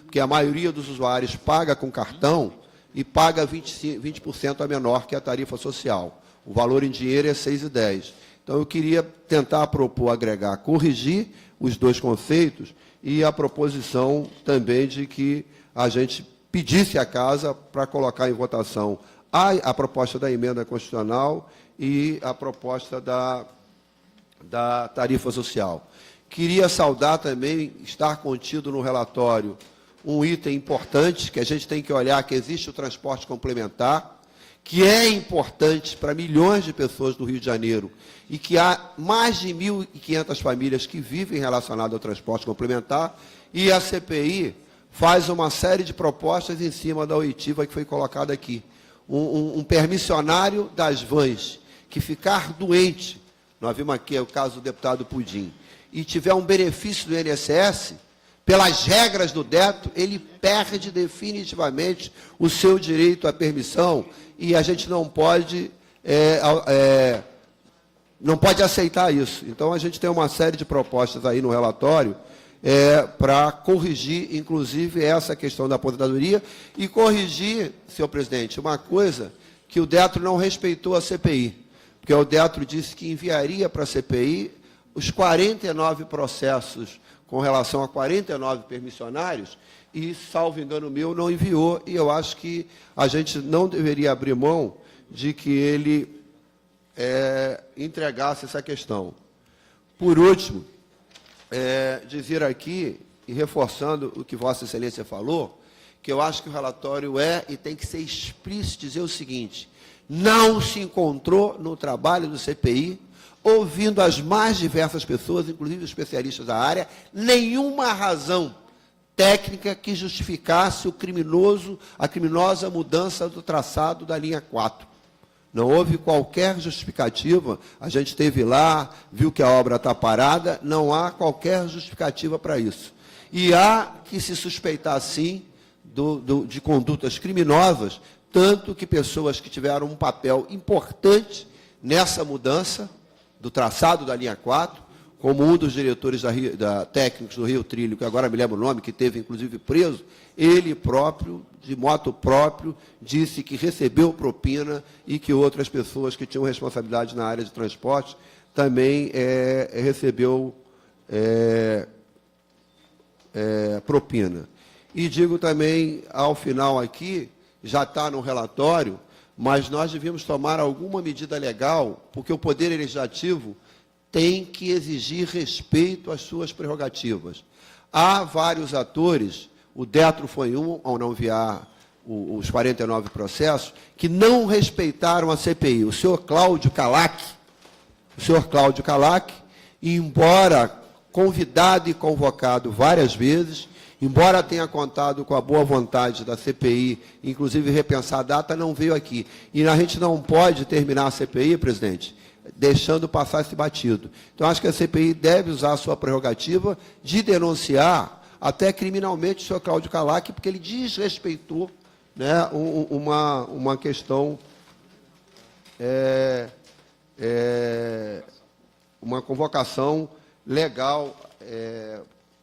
porque a maioria dos usuários paga com cartão e paga 20% a menor que a tarifa social. O valor em dinheiro é R$ 6,10. Então, eu queria tentar propor, agregar, corrigir os dois conceitos e a proposição também de que a gente pedisse à Casa para colocar em votação a proposta da emenda constitucional e a proposta da tarifa social. Queria saudar também, estar contido no relatório, um item importante, que a gente tem que olhar, que existe o transporte complementar, que é importante para milhões de pessoas do Rio de Janeiro, e que há mais de 1.500 famílias que vivem relacionadas ao transporte complementar, e a CPI faz uma série de propostas em cima da oitiva que foi colocada aqui. Um permissionário das vans que ficar doente, nós vimos aqui o caso do deputado Pudim, e tiver um benefício do INSS, pelas regras do DETRO, ele perde definitivamente o seu direito à permissão, e a gente não pode aceitar isso. Então, a gente tem uma série de propostas aí no relatório para corrigir, inclusive, essa questão da aposentadoria, e corrigir, senhor presidente, uma coisa que o DETRO não respeitou a CPI, porque o DETRO disse que enviaria para a CPI os 49 processos com relação a 49 permissionários, e, salvo engano meu, não enviou, e eu acho que a gente não deveria abrir mão de que ele entregasse essa questão. Por último, dizer aqui, e reforçando o que Vossa Excelência falou, que eu acho que o relatório e tem que ser explícito, dizer o seguinte: não se encontrou no trabalho do CPI, ouvindo as mais diversas pessoas, inclusive especialistas da área, nenhuma razão técnica que justificasse a criminosa mudança do traçado da linha 4. Não houve qualquer justificativa, a gente esteve lá, viu que a obra está parada, não há qualquer justificativa para isso. E há que se suspeitar, sim, de condutas criminosas tanto que pessoas que tiveram um papel importante nessa mudança do traçado da linha 4, como um dos diretores técnicos do Rio Trilho, que agora me lembro o nome, que teve inclusive preso, ele próprio, de moto próprio, disse que recebeu propina e que outras pessoas que tinham responsabilidade na área de transporte também recebeu propina. E digo também, ao final aqui, já está no relatório, mas nós devíamos tomar alguma medida legal, porque o Poder Legislativo tem que exigir respeito às suas prerrogativas. Há vários atores, o Detro foi um, ao não enviar os 49 processos, que não respeitaram a CPI. O senhor Cláudio Calac, embora convidado e convocado várias vezes, embora tenha contado com a boa vontade da CPI, inclusive repensar a data, não veio aqui. E a gente não pode terminar a CPI, presidente, deixando passar esse batido. Então, acho que a CPI deve usar a sua prerrogativa de denunciar, até criminalmente, o senhor Cláudio Calac, porque ele desrespeitou, né, uma questão, uma convocação legal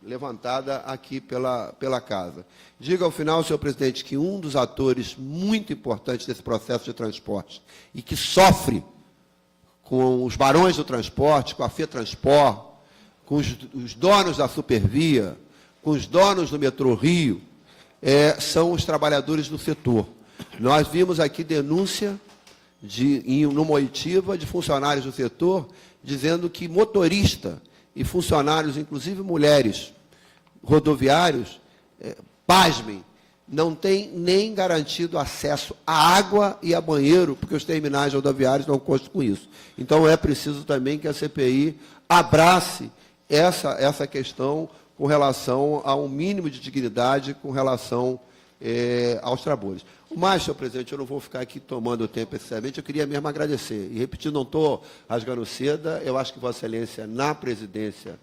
levantada aqui pela Casa. Diga ao final, senhor presidente, que um dos atores muito importantes desse processo de transporte e que sofre com os barões do transporte, com a FETransport, com os donos da Supervia, com os donos do Metrô Rio, são os trabalhadores do setor. Nós vimos aqui denúncia numa oitiva de funcionários do setor, dizendo que motorista e funcionários, inclusive mulheres, rodoviários, pasmem, não tem nem garantido acesso à água e a banheiro, porque os terminais rodoviários não constam com isso. Então, é preciso também que a CPI abrace essa questão com relação a um mínimo de dignidade com relação aos trabalhos. Mas, senhor presidente, eu não vou ficar aqui tomando o tempo excessivamente, eu queria mesmo agradecer. E, repetindo, não estou rasgando seda, eu acho que Vossa Excelência, na presidência,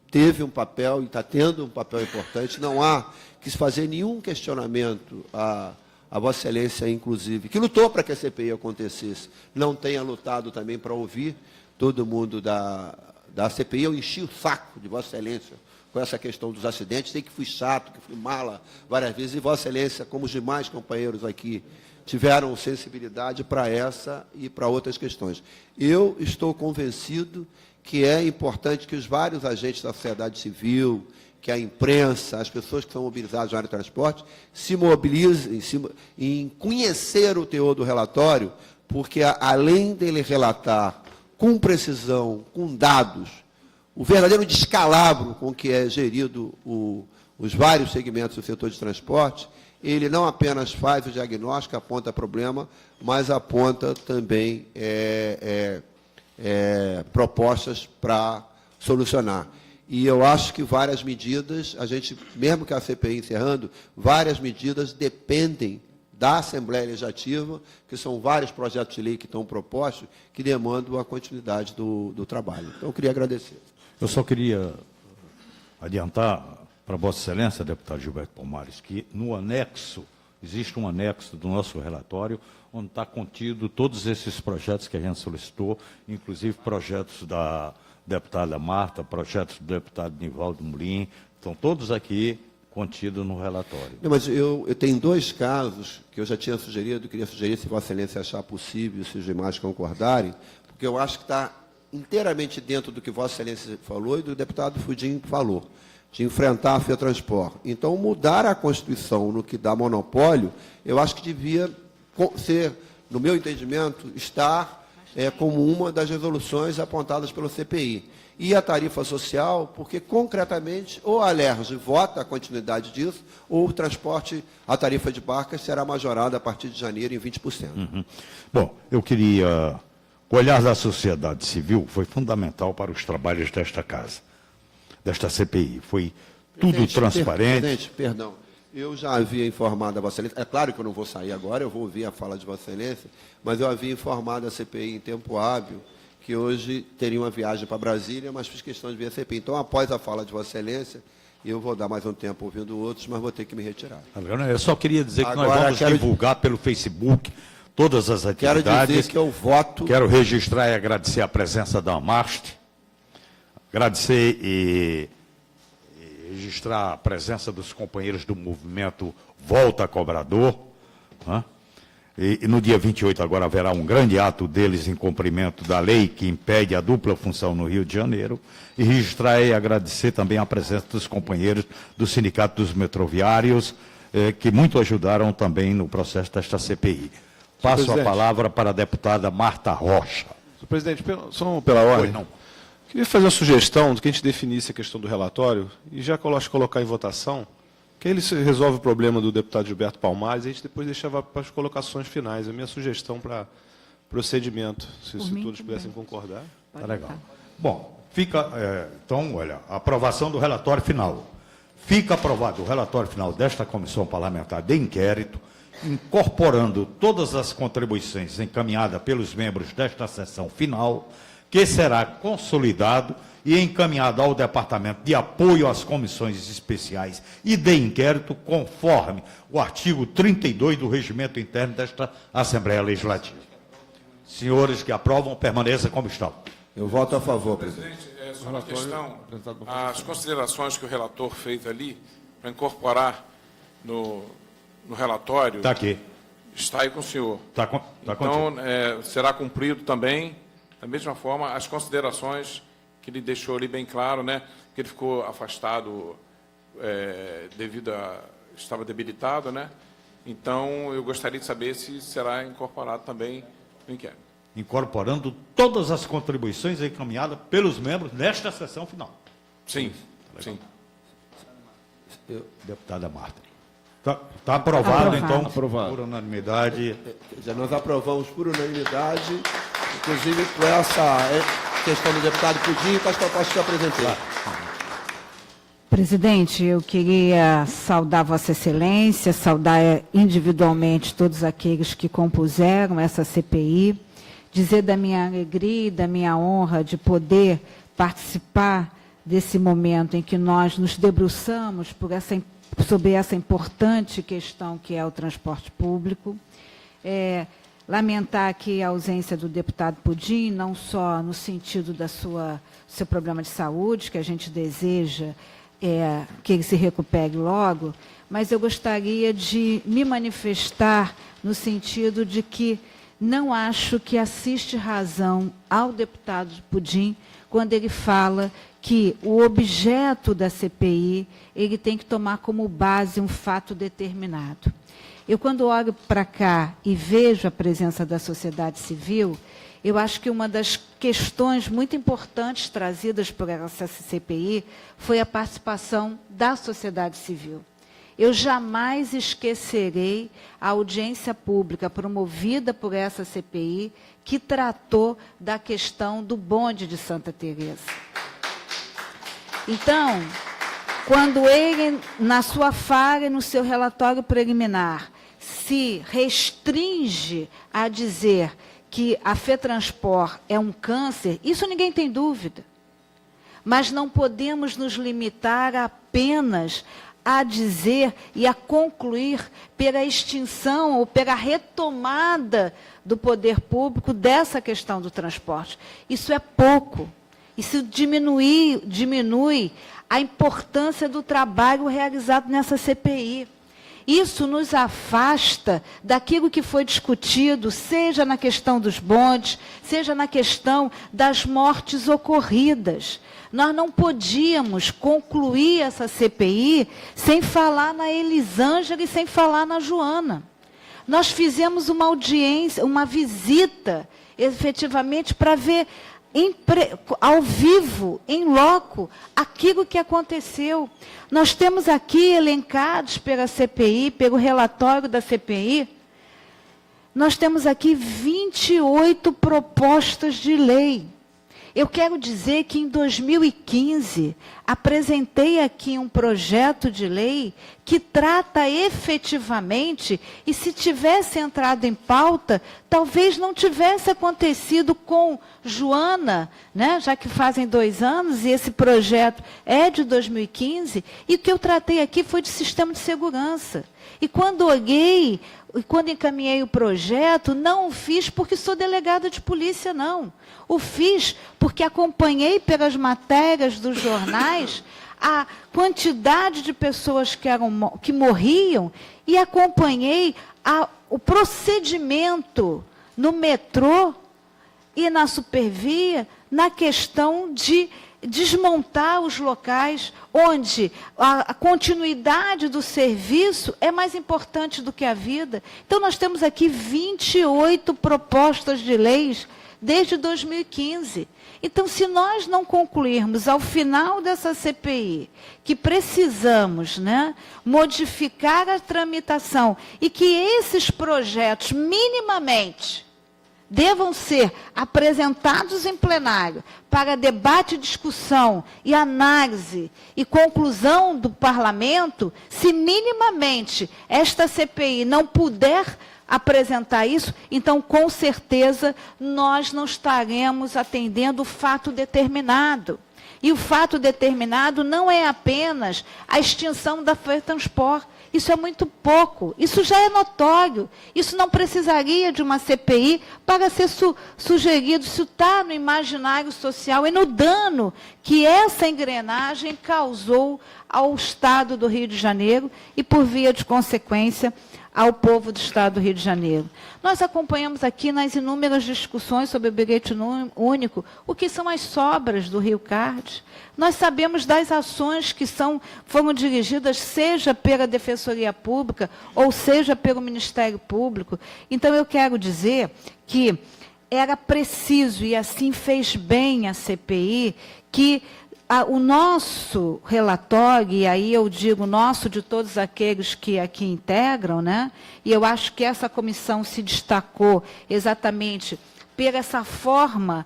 teve um papel e está tendo um papel importante. Não há que se fazer nenhum questionamento a Vossa Excelência, inclusive, que lutou para que a CPI acontecesse, não tenha lutado também para ouvir todo mundo da CPI. Eu enchi o saco de Vossa Excelência com essa questão dos acidentes, sei que fui chato, que fui mala várias vezes, e Vossa Excelência, como os demais companheiros aqui, tiveram sensibilidade para essa e para outras questões. Eu estou convencido que é importante que os vários agentes da sociedade civil, que a imprensa, as pessoas que são mobilizadas na área de transporte, se mobilizem em conhecer o teor do relatório, porque, além dele relatar com precisão, com dados, o verdadeiro descalabro com que é gerido os vários segmentos do setor de transporte, ele não apenas faz o diagnóstico, aponta problema, mas aponta também propostas para solucionar. E eu acho que várias medidas, mesmo que a CPI encerrando, várias medidas dependem da Assembleia Legislativa, que são vários projetos de lei que estão propostos, que demandam a continuidade do trabalho. Então, eu queria agradecer. Eu só queria adiantar para Vossa Excelência, deputado Gilberto Palmares, que no anexo, existe um anexo do nosso relatório, onde está contido todos esses projetos que a gente solicitou, inclusive projetos da deputada Marta, projetos do deputado Nivaldo Mulim, estão todos aqui contidos no relatório. Não, mas eu tenho dois casos que eu já tinha sugerido, queria sugerir, se Vossa Excelência achar possível, se os demais concordarem, porque eu acho que está inteiramente dentro do que Vossa Excelência falou e do deputado Fudim falou, de enfrentar a FETransport. Então, mudar a Constituição no que dá monopólio, eu acho que devia ser, no meu entendimento, estar como uma das resoluções apontadas pelo CPI. E a tarifa social, porque, concretamente, ou a Alerj vota a continuidade disso, ou o transporte, a tarifa de barcas, será majorada a partir de janeiro em 20%. Uhum. Bom, eu queria... O olhar da sociedade civil foi fundamental para os trabalhos desta casa, desta CPI. Foi tudo transparente. Presidente, perdão. Eu já havia informado a Vossa Excelência, é claro que eu não vou sair agora, eu vou ouvir a fala de Vossa Excelência, mas eu havia informado a CPI em tempo hábil que hoje teria uma viagem para Brasília, mas fiz questão de ver a CPI. Então, após a fala de Vossa Excelência, Eu vou dar mais um tempo ouvindo outros, mas vou ter que me retirar. Eu só queria dizer que nós Agora, vamos divulgar pelo Facebook todas as Quero atividades. dizer que eu voto... Quero registrar e agradecer a presença da Amarte, agradecer e registrar a presença dos companheiros do movimento Volta Cobrador, né? E no dia 28 agora haverá um grande ato deles em cumprimento da lei que impede a dupla função no Rio de Janeiro, e registrar e agradecer também a presença dos companheiros do Sindicato dos Metroviários, que muito ajudaram também no processo desta CPI. Passo a palavra para a deputada Marta Rocha. Senhor presidente, só pela ordem. Não. Queria fazer uma sugestão de que a gente definisse a questão do relatório e já colocar em votação, que aí ele resolve o problema do deputado Gilberto Palmares e a gente depois deixava para as colocações finais. A minha sugestão para procedimento, se todos pudessem concordar. Tá legal. Bom, fica, então, olha, aprovação do relatório final. Fica aprovado o relatório final desta comissão parlamentar de inquérito, incorporando todas as contribuições encaminhadas pelos membros desta sessão final, que será consolidado e encaminhado ao Departamento de Apoio às Comissões Especiais e de Inquérito, conforme o artigo 32 do Regimento Interno desta Assembleia Legislativa. Senhores que aprovam, permaneçam como estão. Eu voto a favor, presidente. Presidente, só uma questão, as considerações que o relator fez ali, para incorporar no relatório... Está aqui. Está aí com o senhor. Está contigo. Então, será cumprido também, da mesma forma, as considerações que ele deixou ali bem claro, né, que ele ficou afastado devido a... estava debilitado, né? Então, eu gostaria de saber se será incorporado também no inquérito. Incorporando todas as contribuições encaminhadas pelos membros nesta sessão final. Sim, sim. Deputada Marta. Está aprovado, então, Aprovado. por unanimidade. Já nós aprovamos por unanimidade, inclusive com essa questão do deputado Pudim e com as propostas que eu apresentei. Presidente, eu queria saudar Vossa Excelência, saudar individualmente todos aqueles que compuseram essa CPI, dizer da minha alegria e da minha honra de poder participar desse momento em que nós nos debruçamos sobre essa importante questão que é o transporte público. Lamentar aqui a ausência do deputado Pudim, não só no sentido do seu problema de saúde, que a gente deseja que ele se recupere logo, mas eu gostaria de me manifestar no sentido de que não acho que assiste razão ao deputado Pudim quando ele fala que o objeto da CPI ele tem que tomar como base um fato determinado. Eu, quando olho para cá e vejo a presença da sociedade civil, eu acho que uma das questões muito importantes trazidas por essa CPI foi a participação da sociedade civil. Eu jamais esquecerei a audiência pública promovida por essa CPI, que tratou da questão do bonde de Santa Teresa. Então, quando ele, na sua fala e no seu relatório preliminar, se restringe a dizer que a FETransport é um câncer, isso ninguém tem dúvida. Mas não podemos nos limitar apenas a dizer e a concluir pela extinção ou pela retomada do poder público dessa questão do transporte. Isso é pouco. Isso diminui a importância do trabalho realizado nessa CPI. Isso nos afasta daquilo que foi discutido, seja na questão dos bondes, seja na questão das mortes ocorridas. Nós não podíamos concluir essa CPI sem falar na Elisângela e sem falar na Joana. Nós fizemos uma audiência, uma visita, efetivamente, para ver ao vivo, em loco, aquilo que aconteceu. Nós temos aqui elencados pela CPI, pelo relatório da CPI, nós temos aqui 28 propostas de lei. Eu quero dizer que em 2015, apresentei aqui um projeto de lei que trata efetivamente, e se tivesse entrado em pauta, talvez não tivesse acontecido com Joana, né, já que fazem 2 anos, e esse projeto é de 2015, e o que eu tratei aqui foi de sistema de segurança. E quando olhei, e quando encaminhei o projeto, não o fiz porque sou delegada de polícia, não. O fiz porque acompanhei pelas matérias dos jornais a quantidade de pessoas que morriam e acompanhei o procedimento no metrô e na Supervia na questão de desmontar os locais onde a continuidade do serviço é mais importante do que a vida. Então, nós temos aqui 28 propostas de leis desde 2015. Então, se nós não concluirmos ao final dessa CPI que precisamos, né, modificar a tramitação e que esses projetos minimamente devam ser apresentados em plenário para debate, discussão e análise e conclusão do parlamento, se minimamente esta CPI não puder apresentar isso, então, com certeza, nós não estaremos atendendo o fato determinado. E o fato determinado não é apenas a extinção da FETranspor. Isso é muito pouco, isso já é notório, isso não precisaria de uma CPI para ser sugerido, isso está no imaginário social e no dano que essa engrenagem causou ao Estado do Rio de Janeiro e, por via de consequência, ao povo do Estado do Rio de Janeiro. Nós acompanhamos aqui nas inúmeras discussões sobre o bilhete único o que são as sobras do Rio Card. Nós sabemos das ações que foram dirigidas, seja pela Defensoria Pública ou seja pelo Ministério Público. Então, eu quero dizer que era preciso, e assim fez bem a CPI, que o nosso relatório, e aí eu digo nosso de todos aqueles que aqui integram, né? E eu acho que essa comissão se destacou exatamente por essa forma,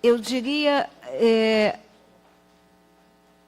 eu diria,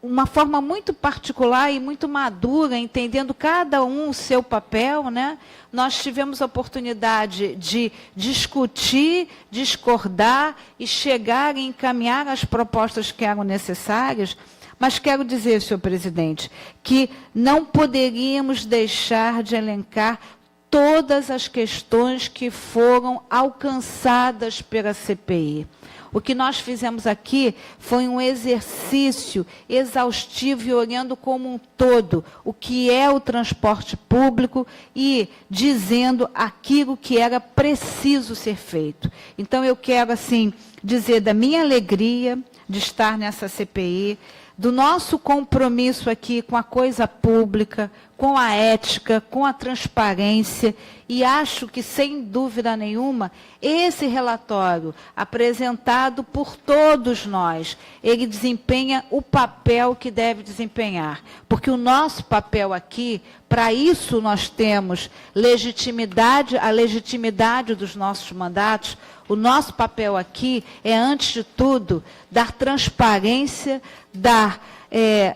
uma forma muito particular e muito madura, entendendo cada um o seu papel, né? Nós tivemos a oportunidade de discutir, discordar e chegar e encaminhar as propostas que eram necessárias, mas quero dizer, senhor presidente, que não poderíamos deixar de elencar todas as questões que foram alcançadas pela CPI. O que nós fizemos aqui foi um exercício exaustivo e olhando como um todo o que é o transporte público e dizendo aquilo que era preciso ser feito. Então, eu quero, assim, dizer da minha alegria de estar nessa CPI, do nosso compromisso aqui com a coisa pública, com a ética, com a transparência, e acho que, sem dúvida nenhuma, esse relatório, apresentado por todos nós, ele desempenha o papel que deve desempenhar. Porque o nosso papel aqui, para isso nós temos legitimidade, a legitimidade dos nossos mandatos. O nosso papel aqui é, antes de tudo, dar transparência,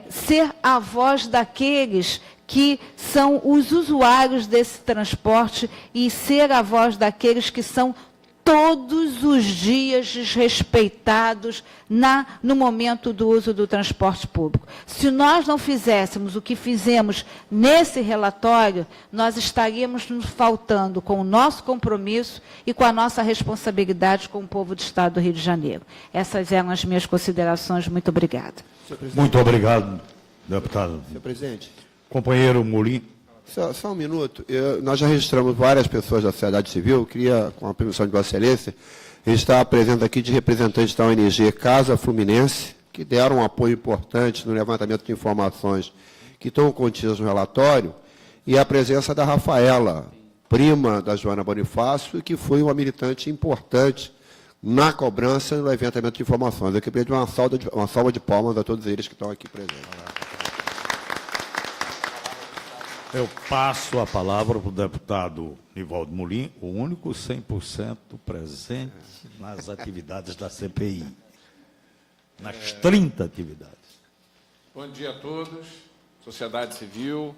ser a voz daqueles que são os usuários desse transporte e ser a voz daqueles que são todos os dias desrespeitados no momento do uso do transporte público. Se nós não fizéssemos o que fizemos nesse relatório, nós estaríamos nos faltando com o nosso compromisso e com a nossa responsabilidade com o povo do Estado do Rio de Janeiro. Essas eram as minhas considerações. Muito obrigada. Muito obrigado, deputado. Senhor presidente. Companheiro Molim. Só um minuto. Nós já registramos várias pessoas da sociedade civil. Eu queria, com a permissão de Vossa Excelência, registrar a presença aqui de representantes da ONG Casa Fluminense, que deram um apoio importante no levantamento de informações que estão contidas no relatório, e a presença da Rafaela, prima da Joana Bonifácio, que foi uma militante importante na cobrança e no levantamento de informações. Eu queria pedir uma salva de palmas a todos eles que estão aqui presentes. Eu passo a palavra para o deputado Nivaldo Molim, o único 100% presente nas atividades da CPI, nas 30 atividades. Bom dia a todos. sociedade civil,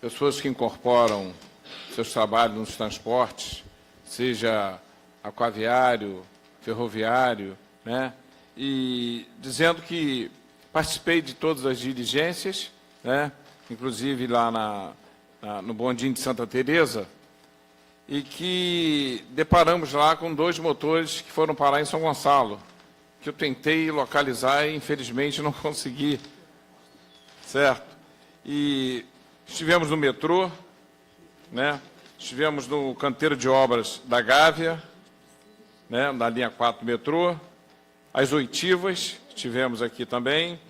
pessoas que incorporam seus trabalhos nos transportes, seja aquaviário, ferroviário, né? E dizendo que participei de todas as diligências, né? Inclusive lá no bondinho de Santa Teresa, e que deparamos lá com 2 motores que foram parar em São Gonçalo, que eu tentei localizar e, infelizmente, não consegui, certo? E estivemos no metrô, né? Estivemos no canteiro de obras da Gávea, né? Na linha 4 do metrô, as oitivas, estivemos aqui também,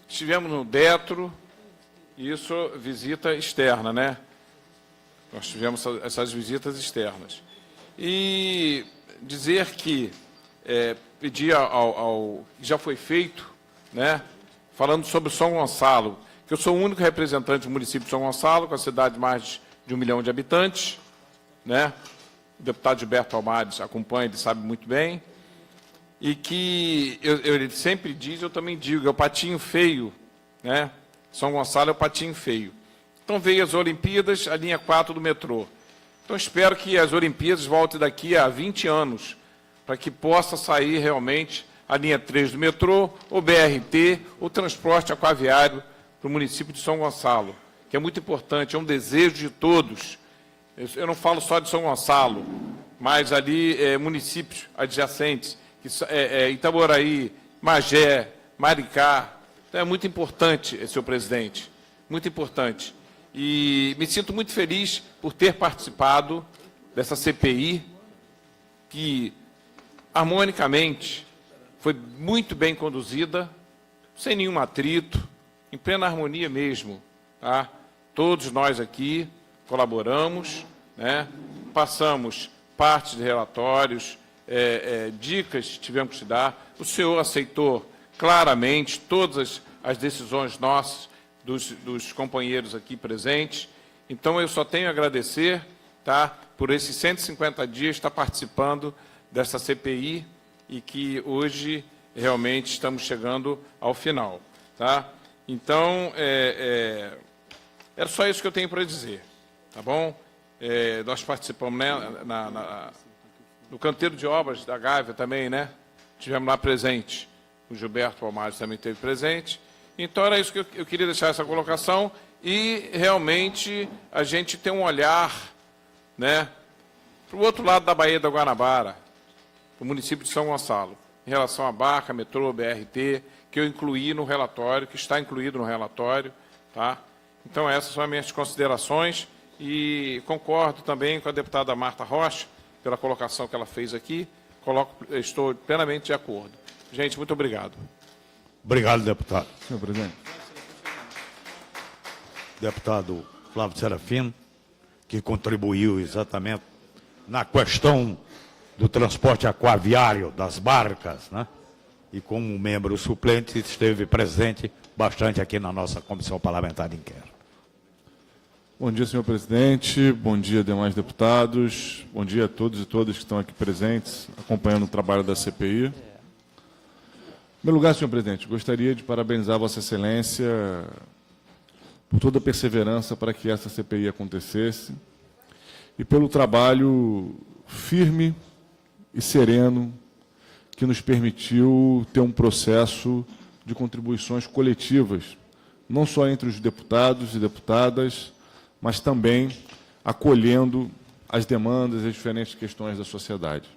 estivemos no Detro, isso visita externa, né? Nós tivemos essas visitas externas. E dizer que pedir já foi feito, né, falando sobre São Gonçalo, que eu sou o único representante do município de São Gonçalo, com a cidade de mais de 1 milhão de habitantes, né? O deputado Gilberto Palmares acompanha, ele sabe muito bem, e que ele sempre diz, eu também digo, é o patinho feio, né? São Gonçalo é o patinho feio. Então veio as Olimpíadas, a linha 4 do metrô. Então espero que as Olimpíadas voltem daqui a 20 anos, para que possa sair realmente a linha 3 do metrô, o BRT, o transporte aquaviário para o município de São Gonçalo, que é muito importante, é um desejo de todos. Eu não falo só de São Gonçalo, mas ali municípios adjacentes, que Itaboraí, Magé, Maricá. Então é muito importante, senhor presidente, muito importante. E me sinto muito feliz por ter participado dessa CPI, que harmonicamente foi muito bem conduzida, sem nenhum atrito, em plena harmonia mesmo, tá? Todos nós aqui colaboramos, né? Passamos parte de relatórios, dicas que tivemos que dar. O senhor aceitou claramente todas as decisões nossas, dos companheiros aqui presentes. Então, eu só tenho a agradecer, tá, por esses 150 dias estar participando dessa CPI e que hoje realmente estamos chegando ao final. Tá? Então, era só isso que eu tenho para dizer. Tá bom? Nós participamos, né, no canteiro de obras da Gávea também, né? Tivemos lá presente. O Gilberto Palmares também esteve presente. Então, era isso que eu queria deixar essa colocação e, realmente, a gente tem um olhar, né, para o outro lado da Baía da Guanabara, para o município de São Gonçalo, em relação à Barca, metrô, BRT, que eu incluí no relatório, que está incluído no relatório. Tá? Então, essas são as minhas considerações e concordo também com a deputada Marta Rocha, pela colocação que ela fez aqui, estou plenamente de acordo. Gente, muito obrigado. Obrigado, deputado. Senhor presidente. Deputado Flávio Serafino, que contribuiu exatamente na questão do transporte aquaviário das barcas, né? E como membro suplente esteve presente bastante aqui na nossa Comissão Parlamentar de Inquérito. Bom dia, senhor presidente. Bom dia, demais deputados. Bom dia a todos e todas que estão aqui presentes, acompanhando o trabalho da CPI. Em primeiro lugar, senhor presidente, gostaria de parabenizar Vossa Excelência por toda a perseverança para que essa CPI acontecesse e pelo trabalho firme e sereno que nos permitiu ter um processo de contribuições coletivas, não só entre os deputados e deputadas, mas também acolhendo as demandas e as diferentes questões da sociedade.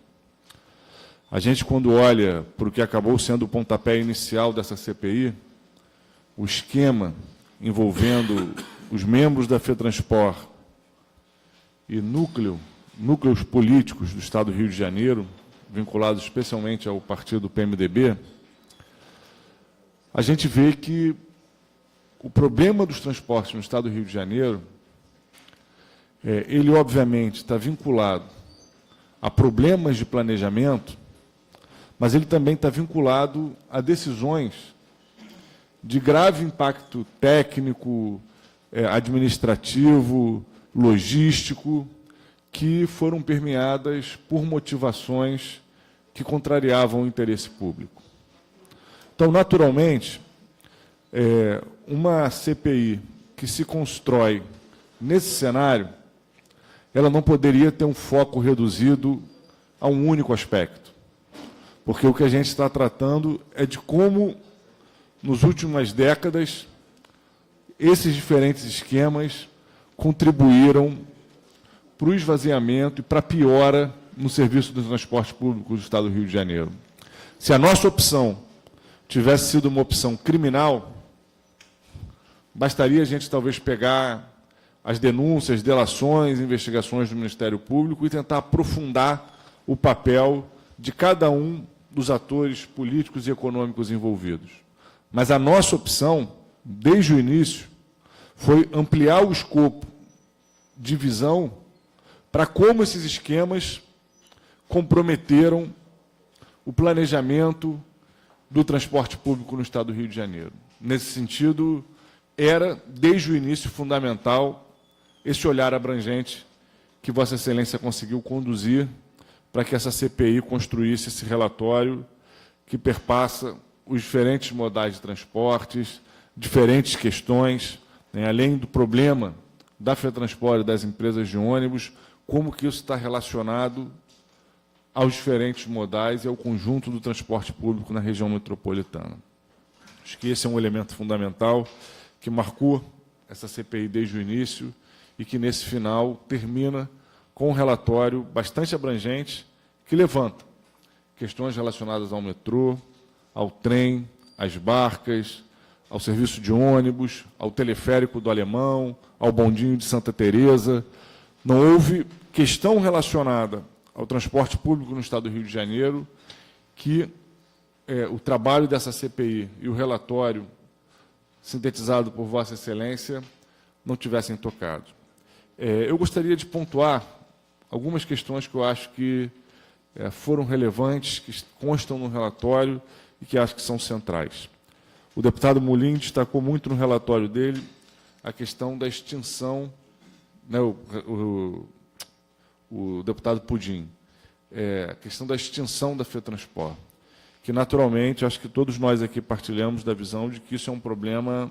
A gente, quando olha para o que acabou sendo o pontapé inicial dessa CPI, o esquema envolvendo os membros da FETranspor e núcleos políticos do Estado do Rio de Janeiro, vinculados especialmente ao partido PMDB, a gente vê que o problema dos transportes no Estado do Rio de Janeiro, ele obviamente está vinculado a problemas de planejamento, mas ele também está vinculado a decisões de grave impacto técnico, administrativo, logístico, que foram permeadas por motivações que contrariavam o interesse público. Então, naturalmente, uma CPI que se constrói nesse cenário, ela não poderia ter um foco reduzido a um único aspecto. Porque o que a gente está tratando é de como, nas últimas décadas, esses diferentes esquemas contribuíram para o esvaziamento e para a piora no serviço do transporte público do Estado do Rio de Janeiro. Se a nossa opção tivesse sido uma opção criminal, bastaria a gente talvez pegar as denúncias, delações, investigações do Ministério Público e tentar aprofundar o papel de cada um dos atores políticos e econômicos envolvidos. Mas a nossa opção, desde o início, foi ampliar o escopo de visão para como esses esquemas comprometeram o planejamento do transporte público no Estado do Rio de Janeiro. Nesse sentido, era, desde o início, fundamental esse olhar abrangente que Vossa Excelência conseguiu conduzir para que essa CPI construísse esse relatório que perpassa os diferentes modais de transportes, diferentes questões, né, além do problema da FETransport e das empresas de ônibus, como que isso está relacionado aos diferentes modais e ao conjunto do transporte público na região metropolitana. Acho que esse é um elemento fundamental que marcou essa CPI desde o início e que, nesse final, termina com um relatório bastante abrangente que levanta questões relacionadas ao metrô, ao trem, às barcas, ao serviço de ônibus, ao teleférico do Alemão, ao bondinho de Santa Teresa. Não houve questão relacionada ao transporte público no Estado do Rio de Janeiro que o trabalho dessa CPI e o relatório sintetizado por Vossa Excelência não tivessem tocado. Eu gostaria de pontuar algumas questões que eu acho que foram relevantes, que constam no relatório e que acho que são centrais. O deputado Molim destacou muito no relatório dele a questão da extinção, né, o deputado Pudim, a questão da extinção da FETransport, que, naturalmente, acho que todos nós aqui partilhamos da visão de que isso é um problema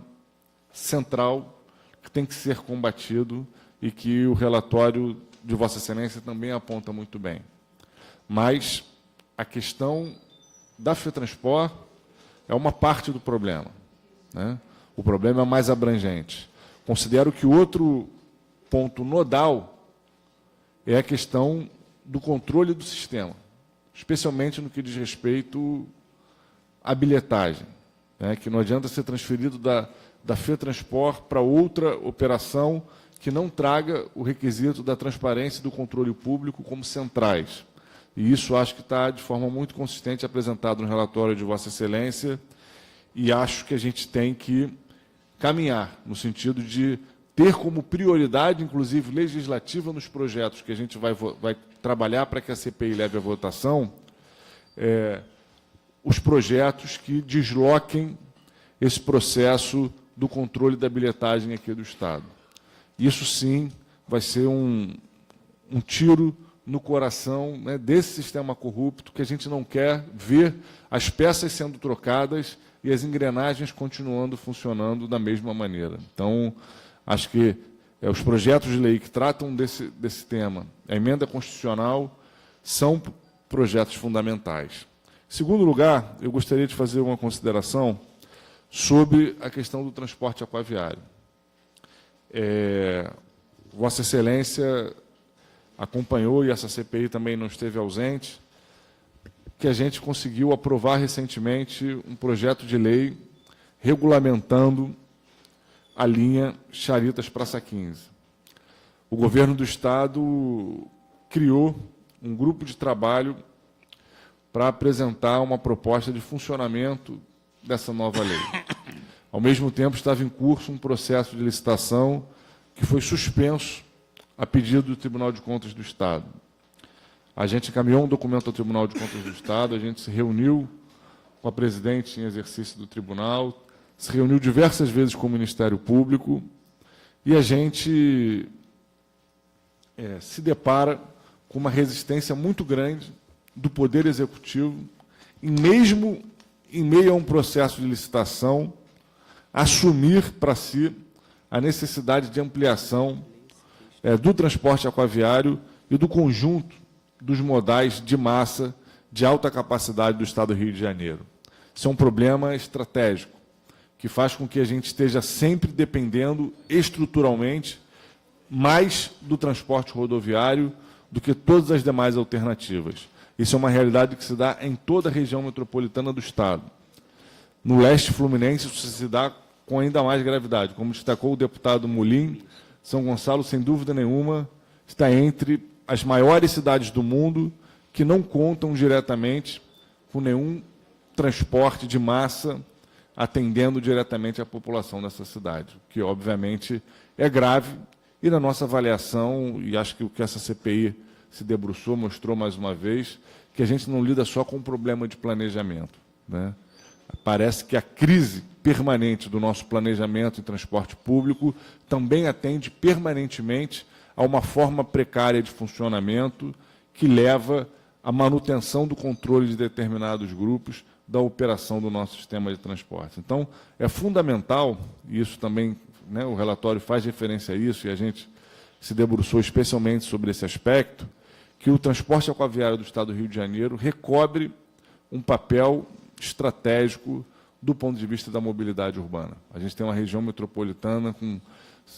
central que tem que ser combatido e que o relatório de Vossa Excelência também aponta muito bem. Mas a questão da FETransport é uma parte do problema, né? O problema é mais abrangente. Considero que o outro ponto nodal é a questão do controle do sistema, especialmente no que diz respeito à bilhetagem, né? Que não adianta ser transferido da FETransport para outra operação que não traga o requisito da transparência e do controle público como centrais. E isso acho que está, de forma muito consistente, apresentado no relatório de Vossa Excelência, e acho que a gente tem que caminhar no sentido de ter como prioridade, inclusive legislativa, nos projetos que a gente vai trabalhar para que a CPI leve à votação, os projetos que desloquem esse processo do controle da bilhetagem aqui do Estado. Isso, sim, vai ser um tiro no coração, né, desse sistema corrupto, que a gente não quer ver as peças sendo trocadas e as engrenagens continuando funcionando da mesma maneira. Então, acho que os projetos de lei que tratam desse tema, a emenda constitucional, são projetos fundamentais. Em segundo lugar, eu gostaria de fazer uma consideração sobre a questão do transporte aquaviário. Vossa Excelência acompanhou, e essa CPI também não esteve ausente, que a gente conseguiu aprovar recentemente um projeto de lei regulamentando a linha Charitas-Praça 15. O governo do Estado criou um grupo de trabalho para apresentar uma proposta de funcionamento dessa nova lei. Ao mesmo tempo, estava em curso um processo de licitação que foi suspenso a pedido do Tribunal de Contas do Estado. A gente encaminhou um documento ao Tribunal de Contas do Estado, a gente se reuniu com a presidente em exercício do tribunal, se reuniu diversas vezes com o Ministério Público, e a gente se depara com uma resistência muito grande do Poder Executivo, mesmo em meio a um processo de licitação, assumir para si a necessidade de ampliação do transporte aquaviário e do conjunto dos modais de massa de alta capacidade do Estado do Rio de Janeiro. Isso é um problema estratégico, que faz com que a gente esteja sempre dependendo estruturalmente mais do transporte rodoviário do que todas as demais alternativas. Isso é uma realidade que se dá em toda a região metropolitana do Estado. No leste fluminense, isso se dá com ainda mais gravidade. Como destacou o deputado Mulim, São Gonçalo, sem dúvida nenhuma, está entre as maiores cidades do mundo que não contam diretamente com nenhum transporte de massa atendendo diretamente a população dessa cidade, o que, obviamente, é grave. E, na nossa avaliação, e acho que o que essa CPI se debruçou, mostrou mais uma vez, que a gente não lida só com um problema de planejamento, né? Parece que a crise permanente do nosso planejamento em transporte público também atende permanentemente a uma forma precária de funcionamento que leva à manutenção do controle de determinados grupos da operação do nosso sistema de transporte. Então, é fundamental, e isso também, né, o relatório faz referência a isso, e a gente se debruçou especialmente sobre esse aspecto, que o transporte aquaviário do Estado do Rio de Janeiro recobre um papel estratégico do ponto de vista da mobilidade urbana. A gente tem uma região metropolitana com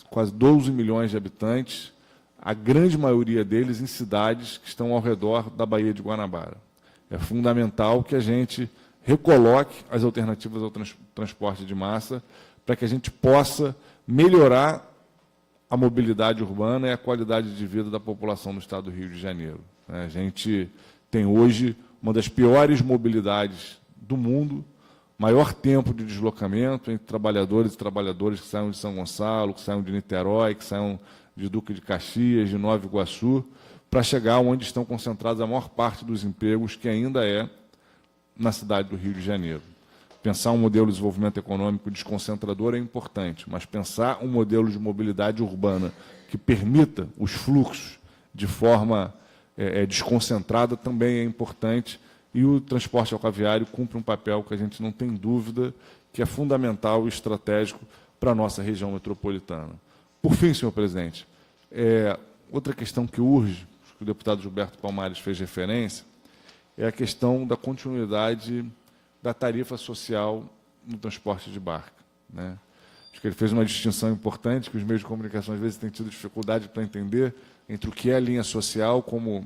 quase 12 milhões de habitantes, a grande maioria deles em cidades que estão ao redor da Baía de Guanabara. É fundamental que a gente recoloque as alternativas ao transporte de massa para que a gente possa melhorar a mobilidade urbana e a qualidade de vida da população do Estado do Rio de Janeiro. A gente tem hoje uma das piores mobilidades do mundo, maior tempo de deslocamento entre trabalhadores e trabalhadoras que saiam de São Gonçalo, que saiam de Niterói, que saiam de Duque de Caxias, de Nova Iguaçu, para chegar onde estão concentrados a maior parte dos empregos, que ainda é na cidade do Rio de Janeiro. Pensar um modelo de desenvolvimento econômico desconcentrador é importante, mas pensar um modelo de mobilidade urbana que permita os fluxos de forma desconcentrada também é importante, e o transporte aquaviário cumpre um papel que a gente não tem dúvida que é fundamental e estratégico para a nossa região metropolitana. Por fim, senhor presidente, outra questão que urge, que o deputado Gilberto Palmares fez referência, é a questão da continuidade da tarifa social no transporte de barca, né? Acho que ele fez uma distinção importante, que os meios de comunicação às vezes têm tido dificuldade para entender entre o que é a linha social, como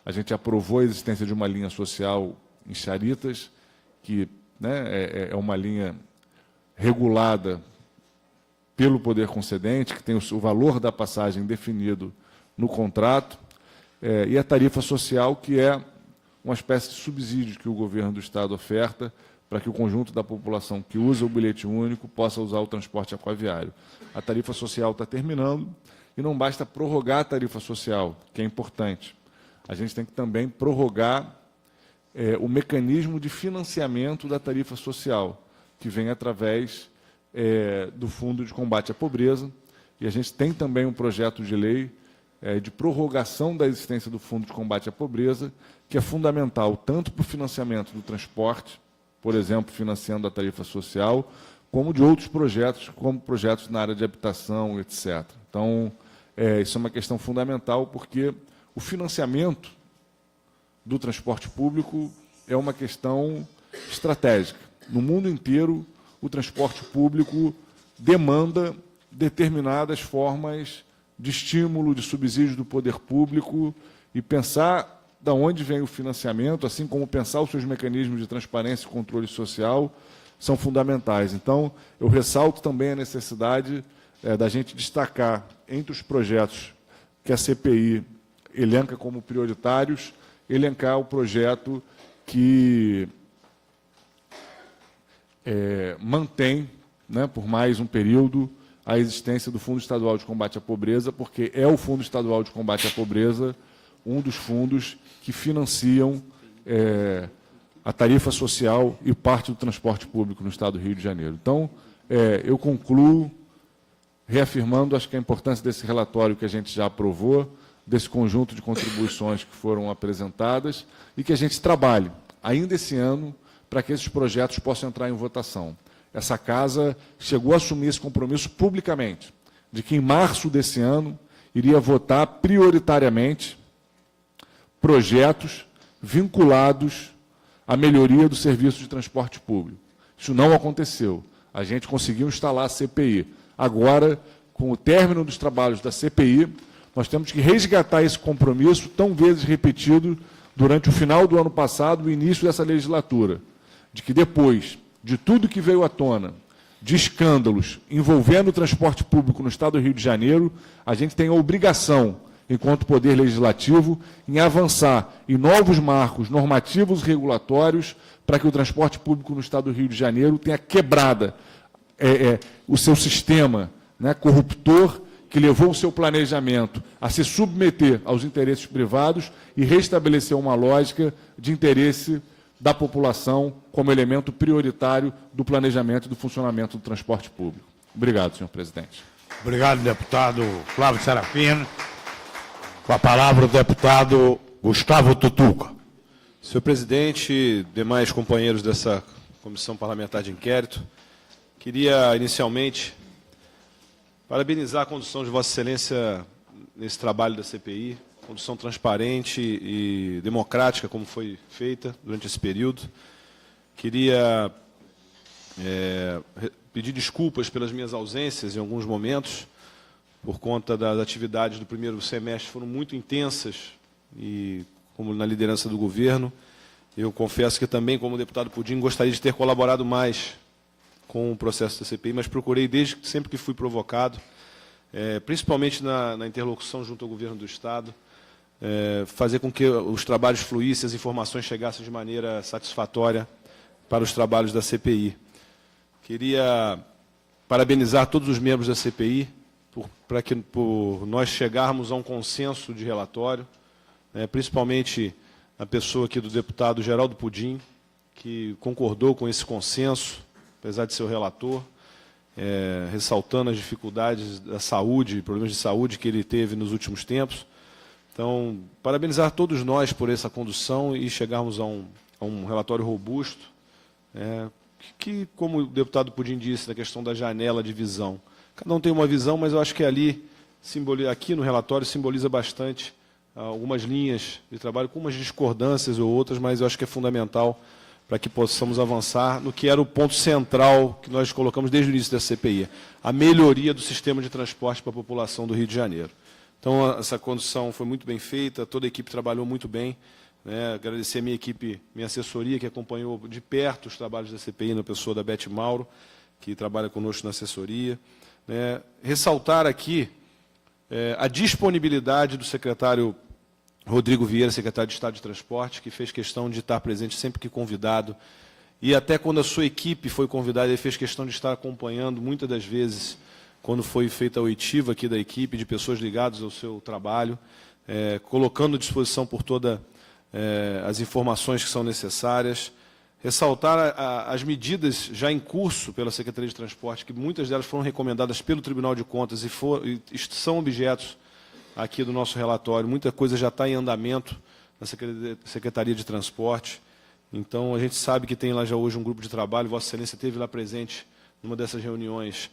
a gente aprovou a existência de uma linha social em Charitas, que, né, é uma linha regulada pelo poder concedente, que tem o valor da passagem definido no contrato, e a tarifa social, que é uma espécie de subsídio que o governo do Estado oferta para que o conjunto da população que usa o bilhete único possa usar o transporte aquaviário. A tarifa social está terminando e não basta prorrogar a tarifa social, que é importante. A gente tem que também prorrogar o mecanismo de financiamento da tarifa social, que vem através do Fundo de Combate à Pobreza, e a gente tem também um projeto de lei de prorrogação da existência do Fundo de Combate à Pobreza, que é fundamental tanto para o financiamento do transporte, por exemplo, financiando a tarifa social, como de outros projetos, como projetos na área de habitação, etc. Então, isso é uma questão fundamental, porque o financiamento do transporte público é uma questão estratégica. No mundo inteiro, o transporte público demanda determinadas formas de estímulo, de subsídio do poder público, e pensar de onde vem o financiamento, assim como pensar os seus mecanismos de transparência e controle social, são fundamentais. Então, eu ressalto também a necessidade da gente destacar, entre os projetos que a CPI elenca como prioritários, elencar o projeto que mantém, né, por mais um período, a existência do Fundo Estadual de Combate à Pobreza, porque é o Fundo Estadual de Combate à Pobreza um dos fundos que financiam a tarifa social e parte do transporte público no Estado do Rio de Janeiro. Então, eu concluo reafirmando, acho que a importância desse relatório que a gente já aprovou, desse conjunto de contribuições que foram apresentadas, e que a gente trabalhe, ainda esse ano, para que esses projetos possam entrar em votação. essa casa chegou a assumir esse compromisso publicamente, de que em março desse ano iria votar prioritariamente projetos vinculados à melhoria do serviço de transporte público. Isso não aconteceu. A gente conseguiu instalar a CPI. Agora, com o término dos trabalhos da CPI, nós temos que resgatar esse compromisso, tão vezes repetido durante o final do ano passado e o início dessa legislatura, de que depois de tudo que veio à tona, de escândalos envolvendo o transporte público no Estado do Rio de Janeiro, a gente tem a obrigação, enquanto Poder Legislativo, em avançar em novos marcos normativos e regulatórios para que o transporte público no Estado do Rio de Janeiro tenha quebrada o seu sistema, né, corruptor, que levou o seu planejamento a se submeter aos interesses privados e restabelecer uma lógica de interesse da população como elemento prioritário do planejamento e do funcionamento do transporte público. Obrigado, senhor presidente. Obrigado, deputado Flávio Serafino. Com a palavra o deputado Gustavo Tutuca. Senhor presidente, demais companheiros dessa comissão parlamentar de inquérito, queria inicialmente parabenizar a condução de Vossa Excelência nesse trabalho da CPI, condução transparente e democrática, como foi feita durante esse período. Queria pedir desculpas pelas minhas ausências em alguns momentos, por conta das atividades do primeiro semestre, foram muito intensas, e como na liderança do governo. Eu confesso que também, como deputado Pudim, gostaria de ter colaborado mais com o processo da CPI, mas procurei, sempre que fui provocado, principalmente na interlocução junto ao governo do Estado, fazer com que os trabalhos fluíssem, as informações chegassem de maneira satisfatória para os trabalhos da CPI. Queria parabenizar todos os membros da CPI por nós chegarmos a um consenso de relatório, principalmente a pessoa aqui do deputado Geraldo Pudim, que concordou com esse consenso, apesar de ser o relator, ressaltando as dificuldades da saúde, problemas de saúde que ele teve nos últimos tempos. Então, parabenizar todos nós por essa condução e chegarmos a um relatório robusto, que, como o deputado Pudim disse, na questão da janela de visão, cada um tem uma visão, mas eu acho que aqui no relatório simboliza bastante algumas linhas de trabalho, com umas discordâncias ou outras, mas eu acho que é fundamental para que possamos avançar no que era o ponto central que nós colocamos desde o início da CPI, a melhoria do sistema de transporte para a população do Rio de Janeiro. Então, essa condução foi muito bem feita, toda a equipe trabalhou muito bem. Agradecer a minha equipe, minha assessoria, que acompanhou de perto os trabalhos da CPI, na pessoa da Beth Mauro, que trabalha conosco na assessoria. Ressaltar aqui a disponibilidade do secretário Rodrigo Vieira, secretário de Estado de Transporte, que fez questão de estar presente sempre que convidado, e até quando a sua equipe foi convidada, ele fez questão de estar acompanhando, muitas das vezes, quando foi feita a oitiva aqui da equipe, de pessoas ligadas ao seu trabalho, colocando à disposição por todas as informações que são necessárias. Ressaltar as medidas já em curso pela Secretaria de Transporte, que muitas delas foram recomendadas pelo Tribunal de Contas e são objetos aqui do nosso relatório. Muita coisa já está em andamento na Secretaria de Transporte. Então, a gente sabe que tem lá já hoje um grupo de trabalho. Vossa Excelência esteve lá presente numa dessas reuniões,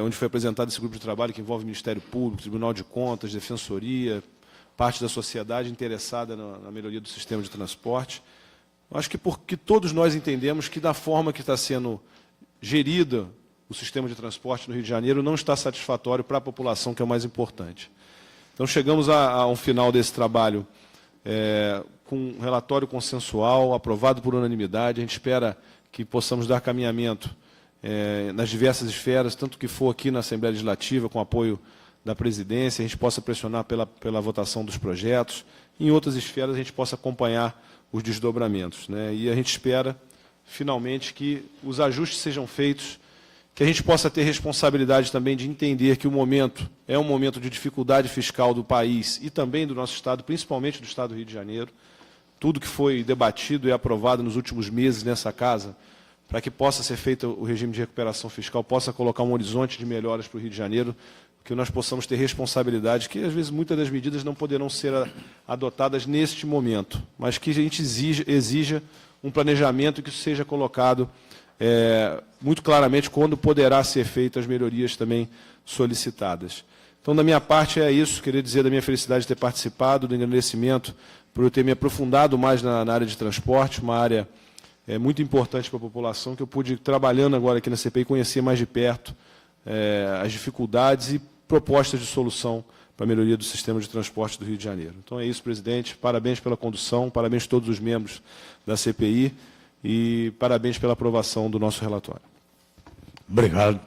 onde foi apresentado esse grupo de trabalho, que envolve o Ministério Público, Tribunal de Contas, Defensoria, parte da sociedade interessada na melhoria do sistema de transporte. Acho que porque todos nós entendemos que, da forma que está sendo gerida o sistema de transporte no Rio de Janeiro, não está satisfatório para a população, que é o mais importante. Então, chegamos a um final desse trabalho com um relatório consensual, aprovado por unanimidade. A gente espera que possamos dar caminhamento nas diversas esferas, tanto que for aqui na Assembleia Legislativa, com apoio da presidência, a gente possa pressionar pela votação dos projetos. Em outras esferas, a gente possa acompanhar os desdobramentos. E a gente espera, finalmente, que os ajustes sejam feitos, que a gente possa ter responsabilidade também de entender que o momento é um momento de dificuldade fiscal do país e também do nosso Estado, principalmente do Estado do Rio de Janeiro. Tudo que foi debatido e aprovado nos últimos meses nessa casa, para que possa ser feito o regime de recuperação fiscal, possa colocar um horizonte de melhoras para o Rio de Janeiro, que nós possamos ter responsabilidade, que às vezes muitas das medidas não poderão ser adotadas neste momento, mas que a gente exija um planejamento que isso seja colocado muito claramente quando poderá ser feitas as melhorias também solicitadas. Então, da minha parte, é isso. Queria dizer da minha felicidade de ter participado, do engrandecimento por eu ter me aprofundado mais na área de transporte, uma área muito importante para a população, que eu pude, trabalhando agora aqui na CPI, conhecer mais de perto as dificuldades e propostas de solução para a melhoria do sistema de transporte do Rio de Janeiro. Então é isso, presidente. Parabéns pela condução, parabéns a todos os membros da CPI e parabéns pela aprovação do nosso relatório. Obrigado,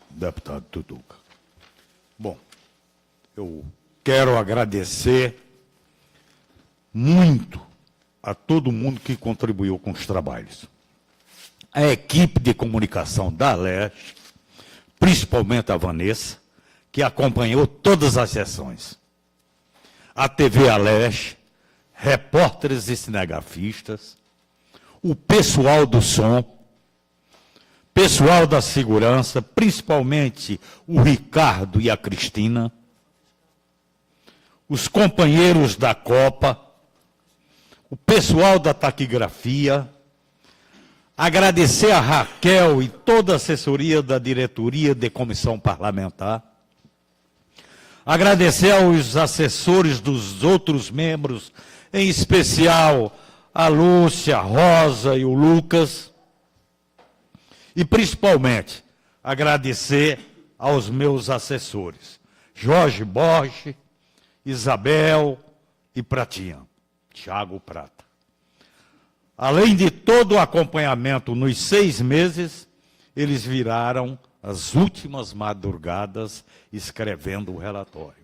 deputado Tutuca. Bom, eu quero agradecer muito a todo mundo que contribuiu com os trabalhos. A equipe de comunicação da Leste, principalmente a Vanessa, que acompanhou todas as sessões. A TV Leste, repórteres e cinegrafistas, o pessoal do som, pessoal da segurança, principalmente o Ricardo e a Cristina, os companheiros da Copa, o pessoal da taquigrafia, agradecer a Raquel e toda a assessoria da diretoria de comissão parlamentar, agradecer aos assessores dos outros membros, em especial a Lúcia, a Rosa e o Lucas, e principalmente agradecer aos meus assessores, Jorge Borges, Isabel e Pratinha, Thiago Prata. Além de todo o acompanhamento nos 6 meses, eles viraram as últimas madrugadas escrevendo o relatório.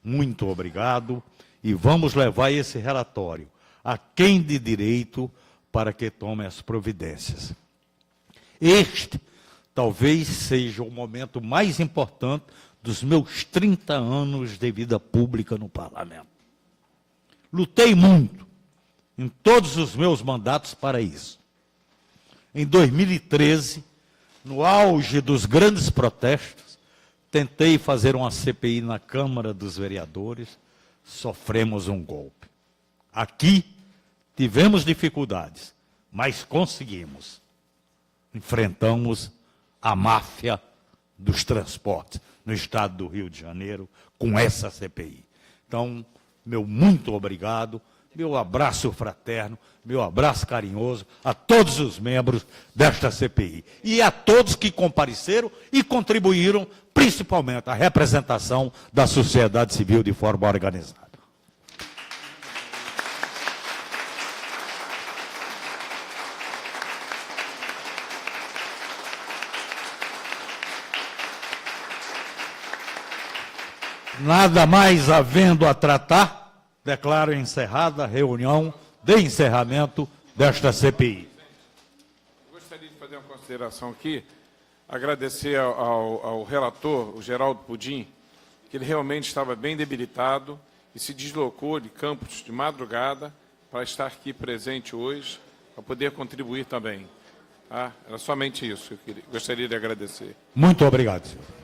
Muito obrigado e vamos levar esse relatório a quem de direito para que tome as providências. Este talvez seja o momento mais importante dos meus 30 anos de vida pública no parlamento. Lutei muito em todos os meus mandatos para isso. Em 2013, no auge dos grandes protestos, tentei fazer uma CPI na Câmara dos Vereadores, sofremos um golpe. Aqui tivemos dificuldades, mas conseguimos. Enfrentamos a máfia dos transportes no estado do Rio de Janeiro com essa CPI. Então, meu muito obrigado, meu abraço fraterno, meu abraço carinhoso a todos os membros desta CPI e a todos que compareceram e contribuíram, principalmente à representação da sociedade civil de forma organizada. Nada mais havendo a tratar, declaro encerrada a reunião de encerramento desta CPI. Gostaria de fazer uma consideração aqui, agradecer ao relator, o Geraldo Pudim, que ele realmente estava bem debilitado e se deslocou de Campos de madrugada para estar aqui presente hoje, para poder contribuir também. Tá? Era somente isso que eu gostaria de agradecer. Muito obrigado, senhor.